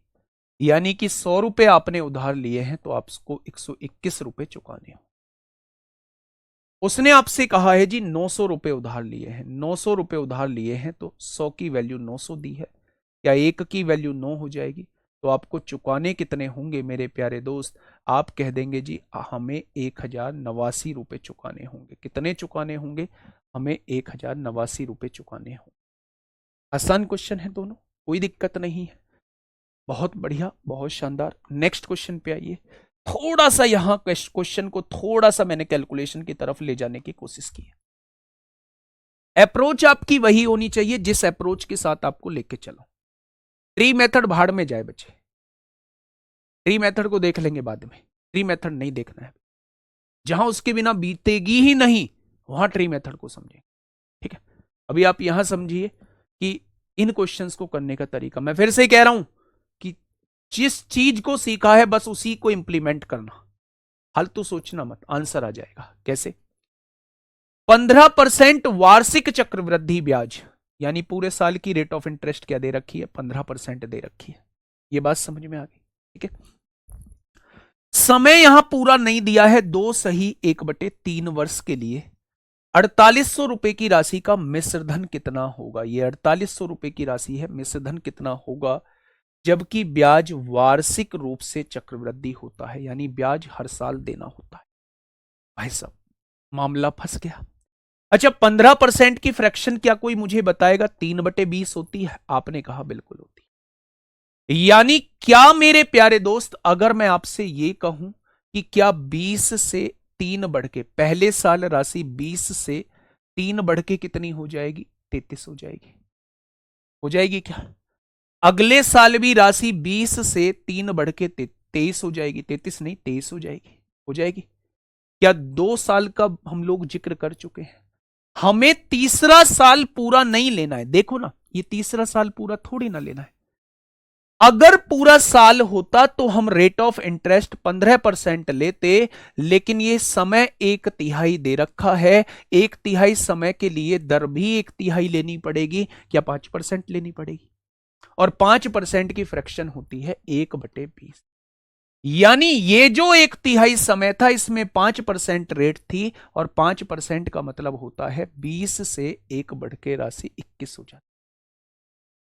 यानी कि 100 रुपए आपने उधार लिए हैं तो आपको 121 रुपए चुकाने हो। उसने आपसे कहा है जी 900 रुपए उधार लिए हैं, 900 रुपए उधार लिए हैं तो 100 की वैल्यू 900 दी है, या 1 की वैल्यू 9 हो जाएगी। तो आपको चुकाने कितने होंगे मेरे प्यारे दोस्त? आप कह देंगे जी हमें 1089 रुपए चुकाने होंगे। कितने चुकाने होंगे? हमें 1089 रुपए चुकाने होंगे। आसान क्वेश्चन है दोनों, कोई दिक्कत नहीं है। बहुत बढ़िया, बहुत शानदार। नेक्स्ट क्वेश्चन पे आइए। थोड़ा सा यहां क्वेश्चन को थोड़ा सा मैंने कैलकुलेशन की तरफ ले जाने की कोशिश की है। अप्रोच आपकी वही होनी चाहिए जिस अप्रोच के साथ आपको लेके चलो। ट्री मेथड भाड़ में जाए बच्चे, ट्री मेथड को देख लेंगे बाद में, ट्री मेथड नहीं देखना है। जहां उसके बिना बीतेगी ही नहीं वहां ट्री मेथड को समझें। ठीक है, अभी आप यहां समझिए कि इन क्वेश्चंस को करने का तरीका, मैं फिर से कह रहा हूं कि जिस चीज को सीखा है बस उसी को इंप्लीमेंट करना, फालतू सोचना मत, आंसर आ जाएगा। कैसे? 15% वार्षिक चक्रवृद्धि ब्याज, यानी पूरे साल की रेट ऑफ इंटरेस्ट क्या दे रखी है? 15% दे रखी है। ये बात समझ में आ गई? ठीक है, समय यहां पूरा नहीं दिया है, 2 सही 1/3 वर्ष के लिए 4800 रुपए की राशि का मिश्र धन कितना होगा? ये 4800 रुपए की राशि है, मिश्र धन कितना होगा? जबकि ब्याज वार्षिक रूप से चक्रवृद्धि होता है, यानी ब्याज हर साल देना होता है। भाई साहब मामला फंस गया। अच्छा, 15% की फ्रैक्शन क्या कोई मुझे बताएगा 3/20 होती है? आपने कहा बिल्कुल होती है। यानी क्या मेरे प्यारे दोस्त, अगर मैं आपसे ये कहूं कि क्या 20 से 3 बढ़ के, पहले साल राशि 20 से 3 बढ़ के कितनी हो जाएगी? 33 हो जाएगी। हो जाएगी क्या? अगले साल भी राशि 20 से 3 बढ़ के 23 हो जाएगी। 33 नहीं, 23 हो जाएगी। हो जाएगी क्या? 2 साल का हम लोग जिक्र कर चुके हैं। हमें तीसरा साल पूरा नहीं लेना है। देखो ना, ये तीसरा साल पूरा थोड़ी ना लेना है। अगर पूरा साल होता तो हम रेट ऑफ इंटरेस्ट 15% लेते, लेकिन ये समय 1/3 दे रखा है। 1/3 समय के लिए दर भी 1/3 लेनी पड़ेगी, क्या 5% लेनी पड़ेगी? और 5% की फ्रैक्शन होती है 1/20। यानी ये जो 1/3 समय था इसमें 5% रेट थी, और 5% का मतलब होता है 20 से 1 बढ़ के राशि 21 हो जाती।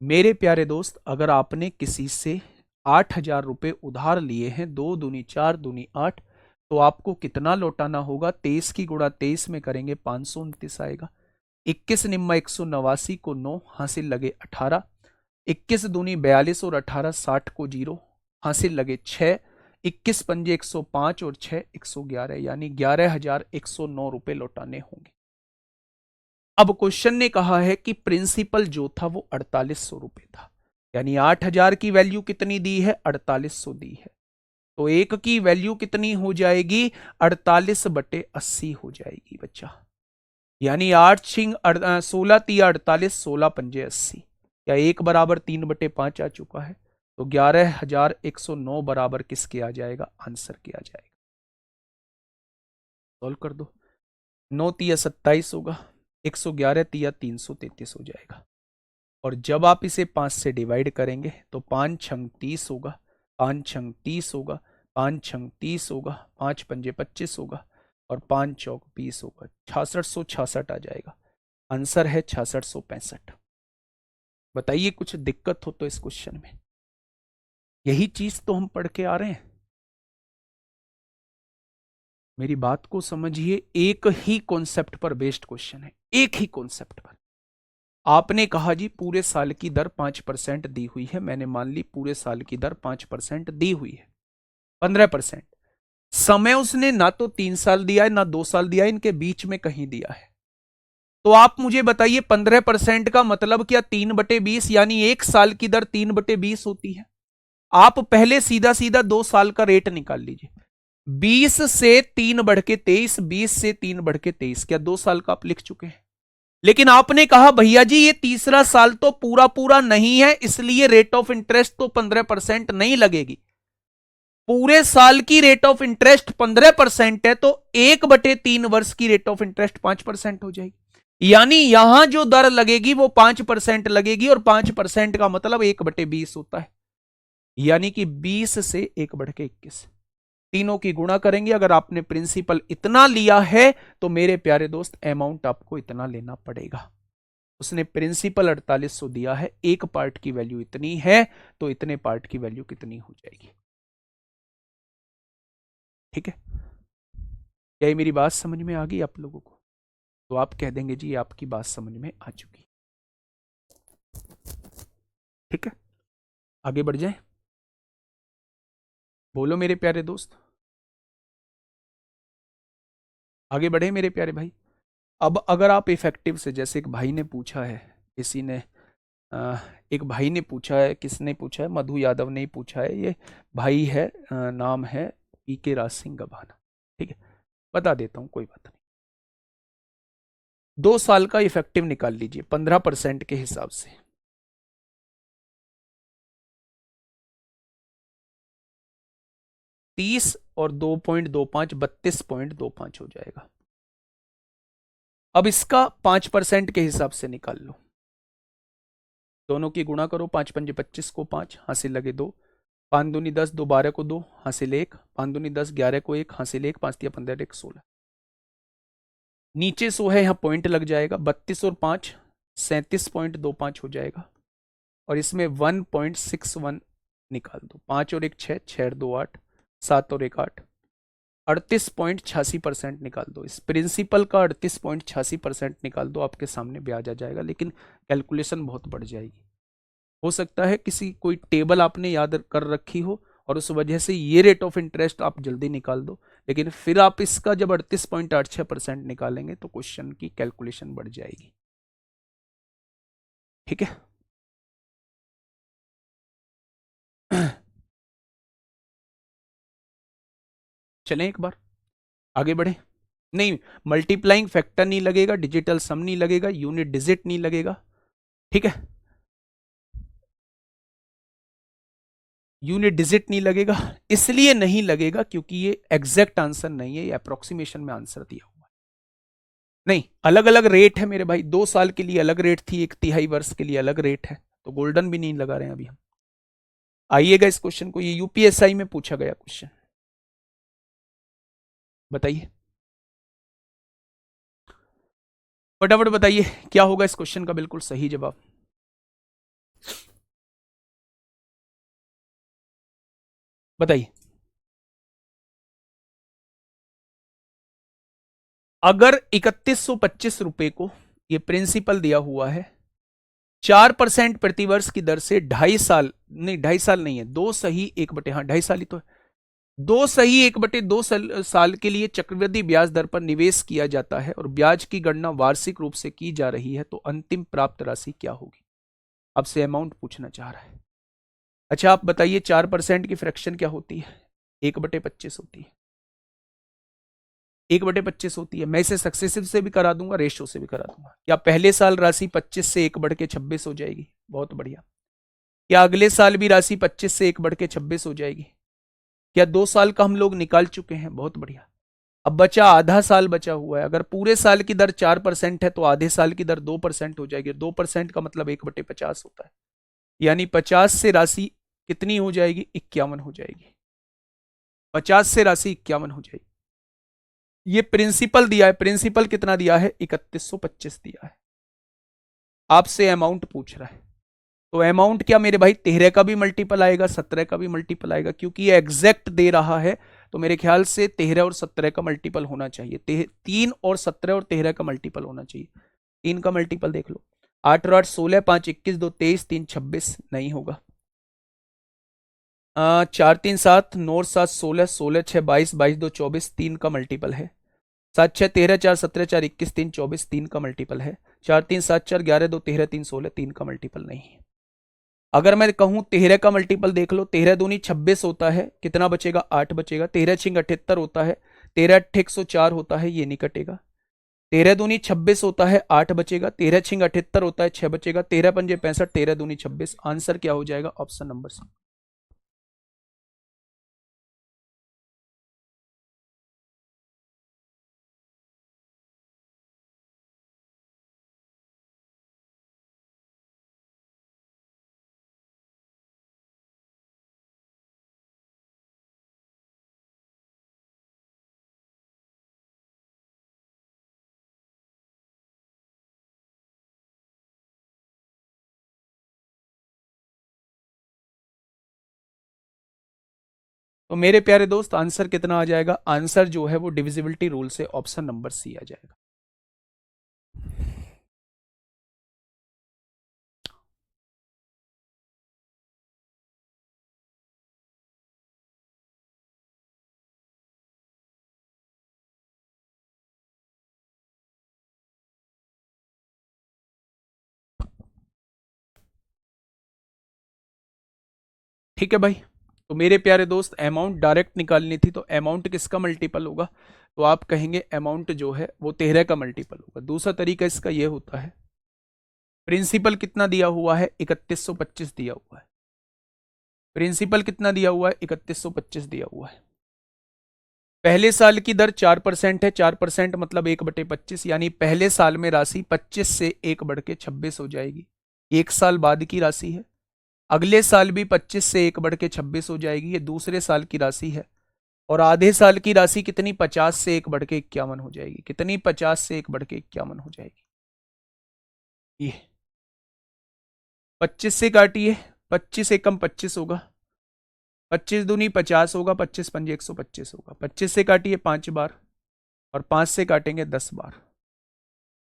मेरे प्यारे दोस्त, अगर आपने किसी से 8,000 रुपए उधार लिए हैं, 2 दूनी 4 दूनी 8, तो आपको कितना लौटाना होगा? 23 की गुणा 23 में करेंगे 529 आएगा। 21 निम्मा 189 को 9 हासिल लगे 18, 21 दूनी 42 और 18 60 को 0 हासिल लगे 6, 21 पंजे 105 और 6 111, यानी 11,109 रुपए लौटाने होंगे। अब क्वेश्चन ने कहा है कि प्रिंसिपल जो था वो 4800 रुपए था, यानी 8,000 की वैल्यू कितनी दी है? 4800 दी है। तो 1 की वैल्यू कितनी हो जाएगी? 48/80 हो जाएगी बच्चा। यानी 8 छिंग 16 तिया 48, 16 पंजे 80, या 1 बराबर 3/5 आ चुका है। तो 11,109 बराबर किसके आ जाएगा? आंसर के आ जाएगा। सॉल्व कर दो। 9 तिया 27 होगा, 111 तिया 333 हो जाएगा। और जब आप इसे 5 से डिवाइड करेंगे तो 5 छंग 30 होगा, 5 छंग 30 होगा, 5 छंग 30 होगा, 5 पंजे 25 होगा, और 5 चौक 20 होगा। 6666 आ जाएगा। आंसर है 6665। बताइए कुछ दिक्कत हो तो इस क्वेश्चन में? यही चीज तो हम पढ़ के आ रहे हैं। मेरी बात को समझिए, एक ही कॉन्सेप्ट पर बेस्ड क्वेश्चन है, एक ही कॉन्सेप्ट पर। आपने कहा जी पूरे साल की दर 5% दी हुई है, मैंने मान ली पूरे साल की दर 5% दी हुई है। 15% समय उसने ना तो 3 साल दिया है ना 2 साल दिया है, इनके बीच में कहीं दिया है। तो आप मुझे बताइए 15% का मतलब क्या? 3/20, यानी 1 साल की दर 3/20 होती है। आप पहले सीधा सीधा 2 साल का रेट निकाल लीजिए। 20 से 3 बढ़ के 23, 20 से 3 बढ़ के 23, क्या 2 साल का आप लिख चुके हैं? लेकिन आपने कहा भैया जी ये तीसरा साल तो पूरा पूरा नहीं है, इसलिए रेट ऑफ इंटरेस्ट तो 15% नहीं लगेगी। पूरे साल की रेट ऑफ इंटरेस्ट 15% है, तो 1/3 वर्ष की रेट ऑफ इंटरेस्ट 5% हो जाएगी। यानी यहां जो दर लगेगी वो 5% लगेगी, और 5% का मतलब 1/20 होता है, यानी कि 20 से 1/21, तीनों की गुणा करेंगे। अगर आपने प्रिंसिपल इतना लिया है तो मेरे प्यारे दोस्त अमाउंट आपको इतना लेना पड़ेगा। उसने प्रिंसिपल 4800 दिया है, एक पार्ट की वैल्यू इतनी है, तो इतने पार्ट की वैल्यू कितनी हो जाएगी। ठीक है, क्या ये मेरी बात समझ में आ गई आप लोगों को? तो आप कह देंगे जी आपकी बात समझ में आ चुकी। ठीक है, आगे बढ़ जाए। बोलो मेरे प्यारे दोस्त, आगे बढ़े मेरे प्यारे भाई। अब अगर आप इफेक्टिव से, जैसे एक भाई ने पूछा है, किसी ने अ, एक भाई ने पूछा है, किसने पूछा है, मधु यादव ने ही पूछा है, ये भाई है, नाम है पीके राज सिंह गभाना। ठीक है, बता देता हूं, कोई बात नहीं। 2 साल का इफेक्टिव निकाल लीजिए 15% के हिसाब से। 30 और 2.25 32.25 हो जाएगा। अब इसका 5% के हिसाब से निकाल लो, दोनों की गुणा करो, 5×5 = 25 को 5 हासिल लगे 2, 5×2 = 10, 2×12 को 2 हासिल 1, 5×2 = 10, 11 को 1 हासिल 1, 5×3 = 15, 16। नीचे 100 है, यहाँ पॉइंट लग जाएगा, 32 और 5 37.25 हो जाएगा, और इसमें 1.61 निकाल दो, 5 और 1 6, 6 और 2 8, 7 और 1 8, 38.86% निकाल दो। इस प्रिंसिपल का 38.86% निकाल दो, आपके सामने ब्याज आ जाएगा, लेकिन कैलकुलेशन बहुत बढ़ जाएगी। हो सकता है किसी कोई टेबल आपने याद कर रखी हो और उस वजह से ये रेट ऑफ इंटरेस्ट आप जल्दी निकाल दो, लेकिन फिर आप इसका जब 38.86% निकालेंगे तो क्वेश्चन की कैलकुलेशन बढ़ जाएगी। ठीक है। चलें एक बार आगे बढ़े। नहीं, मल्टीप्लाइंग फैक्टर नहीं लगेगा, डिजिटल सम नहीं लगेगा, यूनिट डिजिट नहीं लगेगा। ठीक है, यूनिट डिजिट नहीं लगेगा, इसलिए नहीं लगेगा क्योंकि ये एग्जैक्ट आंसर नहीं है, ये अप्रोक्सीमेशन में आंसर दिया हुआ है। नहीं, अलग अलग रेट है मेरे भाई, 2 साल के लिए अलग रेट थी, 1/3 वर्ष के लिए अलग रेट है, तो गोल्डन भी नहीं लगा रहे हैं अभी हम। आइएगा इस क्वेश्चन को, ये यूपीएसआई में पूछा गया क्वेश्चन, बताइए फटाफट बताइए क्या होगा इस क्वेश्चन का बिल्कुल सही जवाब। बताइए। अगर 3125 रुपए को ये प्रिंसिपल दिया हुआ है, 4% प्रतिवर्ष की दर से 2.5 साल, नहीं 2.5 साल नहीं है, 2 सही 1 बटे, हाँ 2.5 साल ही तो है, 2 सही 1/2 साल के लिए चक्रवृद्धि ब्याज दर पर निवेश किया जाता है और ब्याज की गणना वार्षिक रूप से की जा रही है, तो अंतिम प्राप्त राशि क्या होगी? आपसे अमाउंट पूछना चाह रहा है। अच्छा आप बताइए, 4% की फ्रैक्शन क्या होती है? 1/25 होती है, 1/25 होती है। मैं इसे सक्सेसिव से भी करा दूंगा, रेशो से भी करा दूंगा। क्या पहले साल राशि 25 से 1/26 हो जाएगी? बहुत बढ़िया। क्या अगले साल भी राशि 25 से 1/26 हो जाएगी? क्या 2 साल का हम लोग निकाल चुके हैं? बहुत बढ़िया। अब बचा आधा साल बचा हुआ है, अगर पूरे साल की दर 4% है तो आधे साल की दर 2% हो जाएगी, 2% का मतलब 1/50 होता है, यानी 50 से राशि कितनी हो जाएगी? 51 हो जाएगी। 50 से राशि 51 हो जाएगी। ये प्रिंसिपल दिया है, प्रिंसिपल कितना दिया है? 3125 दिया है, आपसे अमाउंट पूछ रहा है, तो अमाउंट क्या मेरे भाई 13 का भी मल्टीपल आएगा, 17 का भी मल्टीपल आएगा, क्योंकि ये एग्जैक्ट दे रहा है, तो मेरे ख्याल से 13 और 17 का मल्टीपल होना चाहिए, 3 और 17 और 13 का मल्टीपल होना चाहिए। 3 का मल्टीपल देख लो, 8 और 8 16, 5 21, 2 23, 3 26, नहीं होगा। 4 3 7, 9 7 16, 16 6 22, 22 2 24, 3 का मल्टीपल है। 7 6 13, 4 17, 4 21, 3 24, 3 का मल्टीपल है। 4 3 7 4, 11 2 13, 3 16, 3 का मल्टीपल नहीं है। अगर मैं कहूं 13 का मल्टीपल देख लो, 13 दूनी 26 होता है, कितना बचेगा? 8 बचेगा। 13 छिंग 78 होता है, 13 8 104 होता है, ये नहीं कटेगा। 13 दूनी 26 होता है, 8 बचेगा। 13 छिंग 78 होता है, 6 बचेगा। 13 पंजे 65, 13 दूनी 26, आंसर क्या हो जाएगा? Option number C. तो मेरे प्यारे दोस्त आंसर कितना आ जाएगा? आंसर जो है वो डिविजिबिलिटी रूल से ऑप्शन नंबर सी आ जाएगा। ठीक है भाई। तो मेरे प्यारे दोस्त अमाउंट डायरेक्ट निकालनी थी, तो अमाउंट किसका मल्टीपल होगा? तो आप कहेंगे अमाउंट जो है वो 13 का मल्टीपल होगा। दूसरा तरीका इसका ये होता है, प्रिंसिपल कितना दिया हुआ है? 3125 दिया हुआ है। प्रिंसिपल कितना दिया हुआ है? 3125 दिया हुआ है। पहले साल की दर 4% है। 4% मतलब 1/25, यानी पहले साल में राशि 25 से 1/26 हो जाएगी। एक साल बाद की राशि है। अगले साल भी 25 से 1/26 हो जाएगी, ये दूसरे साल की राशि है। और आधे साल की राशि कितनी? 50 से 1/51 हो जाएगी। कितनी? 50 से 1/51 हो जाएगी। ये 25 से काटिए, 25 एकम 25 होगा, 25 दूनी 50 होगा, 25 पंजे 125 होगा। 25 से काटिए 5 बार, और 5 से काटेंगे 10 बार।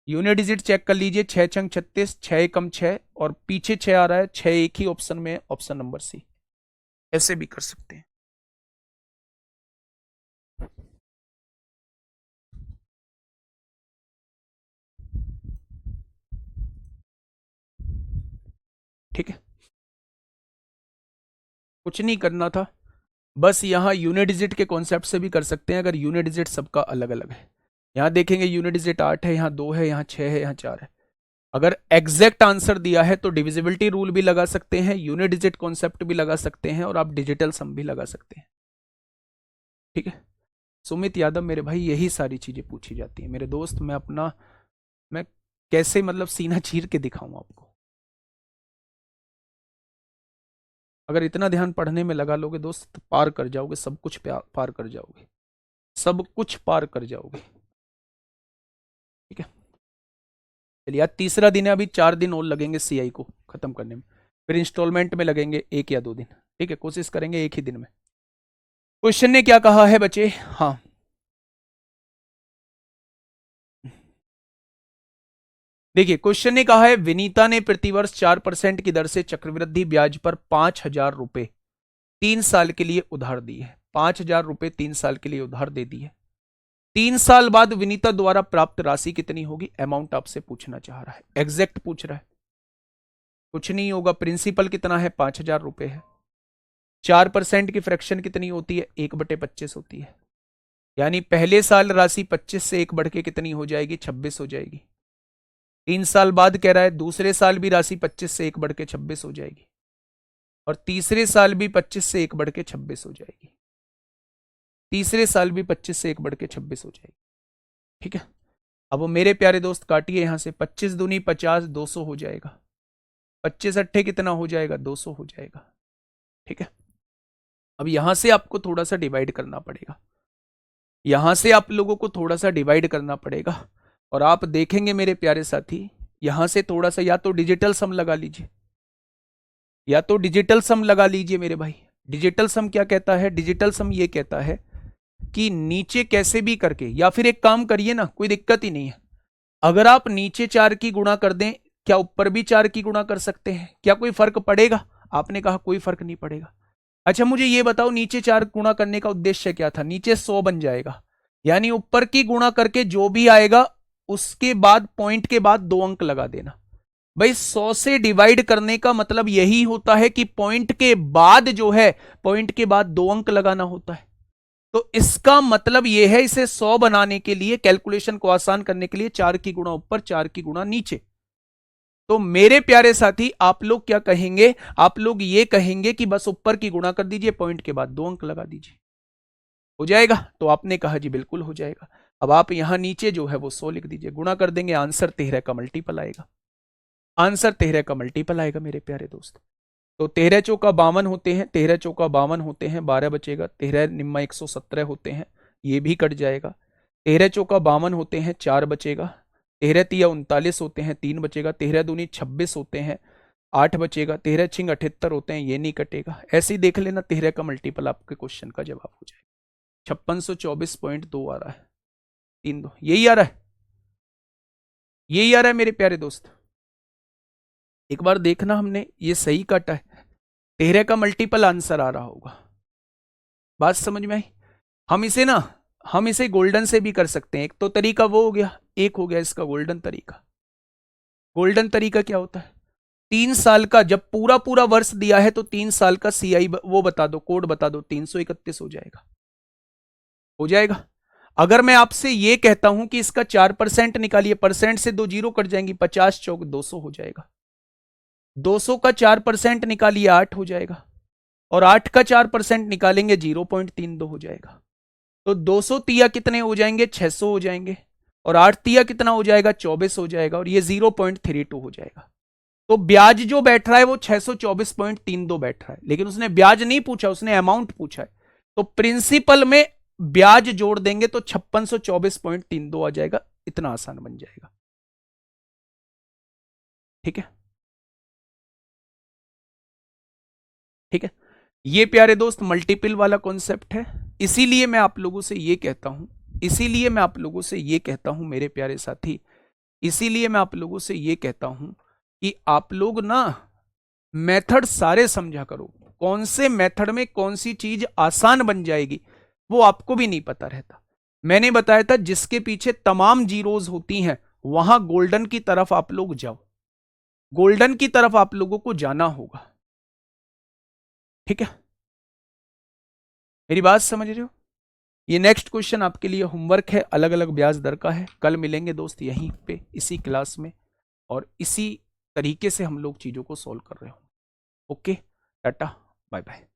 यूनिट डिजिट चेक कर लीजिए, 6 छंग 36, 6 एकम 6, और पीछे 6 आ रहा है, 6 एक ही ऑप्शन में है, ऑप्शन नंबर सी। ऐसे भी कर सकते हैं। ठीक है, कुछ नहीं करना था, बस यहाँ यूनिट डिजिट के कॉन्सेप्ट से भी कर सकते हैं, अगर यूनिट डिजिट सबका अलग अलग है। यहाँ देखेंगे यूनिट डिजिट 8 है, यहाँ 2 है, यहाँ 6 है, यहाँ 4 है। अगर एग्जैक्ट आंसर दिया है तो डिविजिबिलिटी रूल भी लगा सकते हैं, यूनिट डिजिट कॉन्सेप्ट भी लगा सकते हैं, और आप डिजिटल सम भी लगा सकते हैं। ठीक है, सुमित यादव मेरे भाई, यही सारी चीजें पूछी जाती है मेरे दोस्त। मैं कैसे मतलब सीना चीर के दिखाऊं आपको? अगर इतना ध्यान पढ़ने में लगा लोगे दोस्त तो पार कर जाओगे, सब कुछ पार कर जाओगे, सब कुछ पार कर जाओगे। ठीक है, चलिए आज तीसरा दिन है, अभी 4 दिन और लगेंगे सीआई को खत्म करने में, फिर इंस्टॉलमेंट में लगेंगे 1 या 2 दिन। ठीक है, कोशिश करेंगे एक ही दिन में। क्वेश्चन ने क्या कहा है बच्चे? हाँ, देखिए क्वेश्चन ने कहा है, विनीता ने प्रतिवर्ष 4% की दर से चक्रवृद्धि ब्याज पर 5,000 रुपए 3 साल के लिए उधार दी है। 5,000 रुपए 3 साल के लिए उधार दे दी है। 3 साल बाद विनीता द्वारा प्राप्त राशि कितनी होगी? अमाउंट आपसे पूछना चाह रहा है, एग्जैक्ट पूछ रहा है। कुछ नहीं होगा, प्रिंसिपल कितना है? 5,000 रुपए है। 4% की फ्रैक्शन कितनी होती है? 1/25 होती है, यानी पहले साल राशि 25 से 1 बढ़ के कितनी हो जाएगी? 26 हो जाएगी। 3 साल बाद कह रहा है दूसरे साल भी राशि 25 से 1 बढ़ के 26 हो जाएगी, और तीसरे साल भी 25 से 1 बढ़ के 26 हो जाएगी। तीसरे साल भी 25 से 1 बढ़ के 26 हो जाएगी। ठीक है, अब वो मेरे प्यारे दोस्त काटिए यहां से, 25 दूनी 50, 200 हो जाएगा। 25 अट्ठे कितना हो जाएगा? 200 हो जाएगा। ठीक है, अब यहां से आपको थोड़ा सा डिवाइड करना पड़ेगा, यहां से आप लोगों को थोड़ा सा डिवाइड करना पड़ेगा, और आप देखेंगे मेरे प्यारे साथी, यहां से थोड़ा सा या तो डिजिटल सम लगा लीजिए, या तो डिजिटल सम लगा लीजिए मेरे भाई। डिजिटल सम क्या कहता है? डिजिटल सम ये कहता है कि नीचे कैसे भी करके, या फिर एक काम करिए ना, कोई दिक्कत ही नहीं है, अगर आप नीचे 4 की गुणा कर दें, क्या ऊपर भी 4 की गुणा कर सकते हैं? क्या कोई फर्क पड़ेगा? आपने कहा कोई फर्क नहीं पड़ेगा। अच्छा मुझे ये बताओ, नीचे 4 गुणा करने का उद्देश्य क्या था? नीचे 100 बन जाएगा, यानी ऊपर की गुणा करके जो भी आएगा उसके बाद पॉइंट के बाद 2 अंक लगा देना। भाई 100 से डिवाइड करने का मतलब यही होता है कि पॉइंट के बाद जो है, पॉइंट के बाद 2 अंक लगाना होता है। तो इसका मतलब यह है, इसे 100 बनाने के लिए, कैलकुलेशन को आसान करने के लिए 4 की गुणा ऊपर, 4 की गुणा नीचे। तो मेरे प्यारे साथी आप लोग क्या कहेंगे? आप लोग ये कहेंगे कि बस ऊपर की गुणा कर दीजिए, पॉइंट के बाद 2 अंक लगा दीजिए, हो जाएगा। तो आपने कहा जी बिल्कुल हो जाएगा। अब आप यहां नीचे जो है वो 100 लिख दीजिए, गुणा कर देंगे, आंसर 13 का मल्टीपल आएगा। आंसर 13 का मल्टीपल आएगा मेरे प्यारे दोस्त। तो 13 चौका 52 होते हैं, 13 चौका 52 होते हैं, 12 बचेगा, 13 निम्मा 117 होते हैं, ये भी कट जाएगा। 13 चौका 52 होते हैं, 4 बचेगा। 13 तिया 39 होते हैं, 3 बचेगा। 13 दूनी 26 होते हैं, 8 बचेगा, 13 छिंग 78 होते हैं, ये नहीं कटेगा। ऐसे ही देख लेना, 13 का मल्टीपल आपके क्वेश्चन का जवाब हो जाएगा। 5624.2 आ रहा है, 3 2 यही आ रहा है, यही आ रहा है मेरे प्यारे दोस्त। एक बार देखना, हमने ये सही काटा है, 13 का मल्टीपल आंसर आ रहा होगा। बात समझ में आई? हम इसे गोल्डन से भी कर सकते हैं। एक तो तरीका वो हो गया, एक हो गया इसका गोल्डन तरीका। गोल्डन तरीका क्या होता है? 3 साल का जब पूरा पूरा वर्ष दिया है तो 3 साल का सीआई वो बता दो, कोड बता दो, 331 हो जाएगा, हो जाएगा। अगर मैं आपसे ये कहता हूं कि इसका 4% निकालिए, परसेंट से 2 जीरो कट जाएंगी, 50 चौक 200 हो जाएगा। 200 का 4% निकालिए, 8 हो जाएगा। और 8 का 4% निकालेंगे, 0.32 हो जाएगा। तो 200 तिया कितने हो जाएंगे? 600 हो जाएंगे। और 8 तिया कितना हो जाएगा? 24 हो जाएगा। और ये 0.32 हो जाएगा। तो ब्याज जो बैठ रहा है वो 624.32 बैठ रहा है, लेकिन उसने ब्याज नहीं पूछा, उसने अमाउंट पूछा है। तो प्रिंसिपल में ब्याज जोड़ देंगे तो 5624.32 आ जाएगा। इतना आसान बन जाएगा। ठीक है, ठीक है। ये प्यारे दोस्त मल्टीपल वाला कॉन्सेप्ट है। इसीलिए मैं आप लोगों से ये कहता हूं, इसीलिए मैं आप लोगों से ये कहता हूं मेरे प्यारे साथी, इसीलिए मैं आप लोगों से ये कहता हूं कि आप लोग ना मेथड सारे समझा करो। कौन से मेथड में कौन सी चीज आसान बन जाएगी वो आपको भी नहीं पता रहता। मैंने बताया था जिसके पीछे तमाम जीरोज होती हैं वहां गोल्डन की तरफ आप लोग जाओ, गोल्डन की तरफ आप लोगों को जाना होगा। ठीक है, मेरी बात समझ रहे हो? ये नेक्स्ट क्वेश्चन आपके लिए होमवर्क है, अलग अलग ब्याज दर का है। कल मिलेंगे दोस्त यहीं पे इसी क्लास में, और इसी तरीके से हम लोग चीजों को सॉल्व कर रहे हो। Okay, tata, bye bye.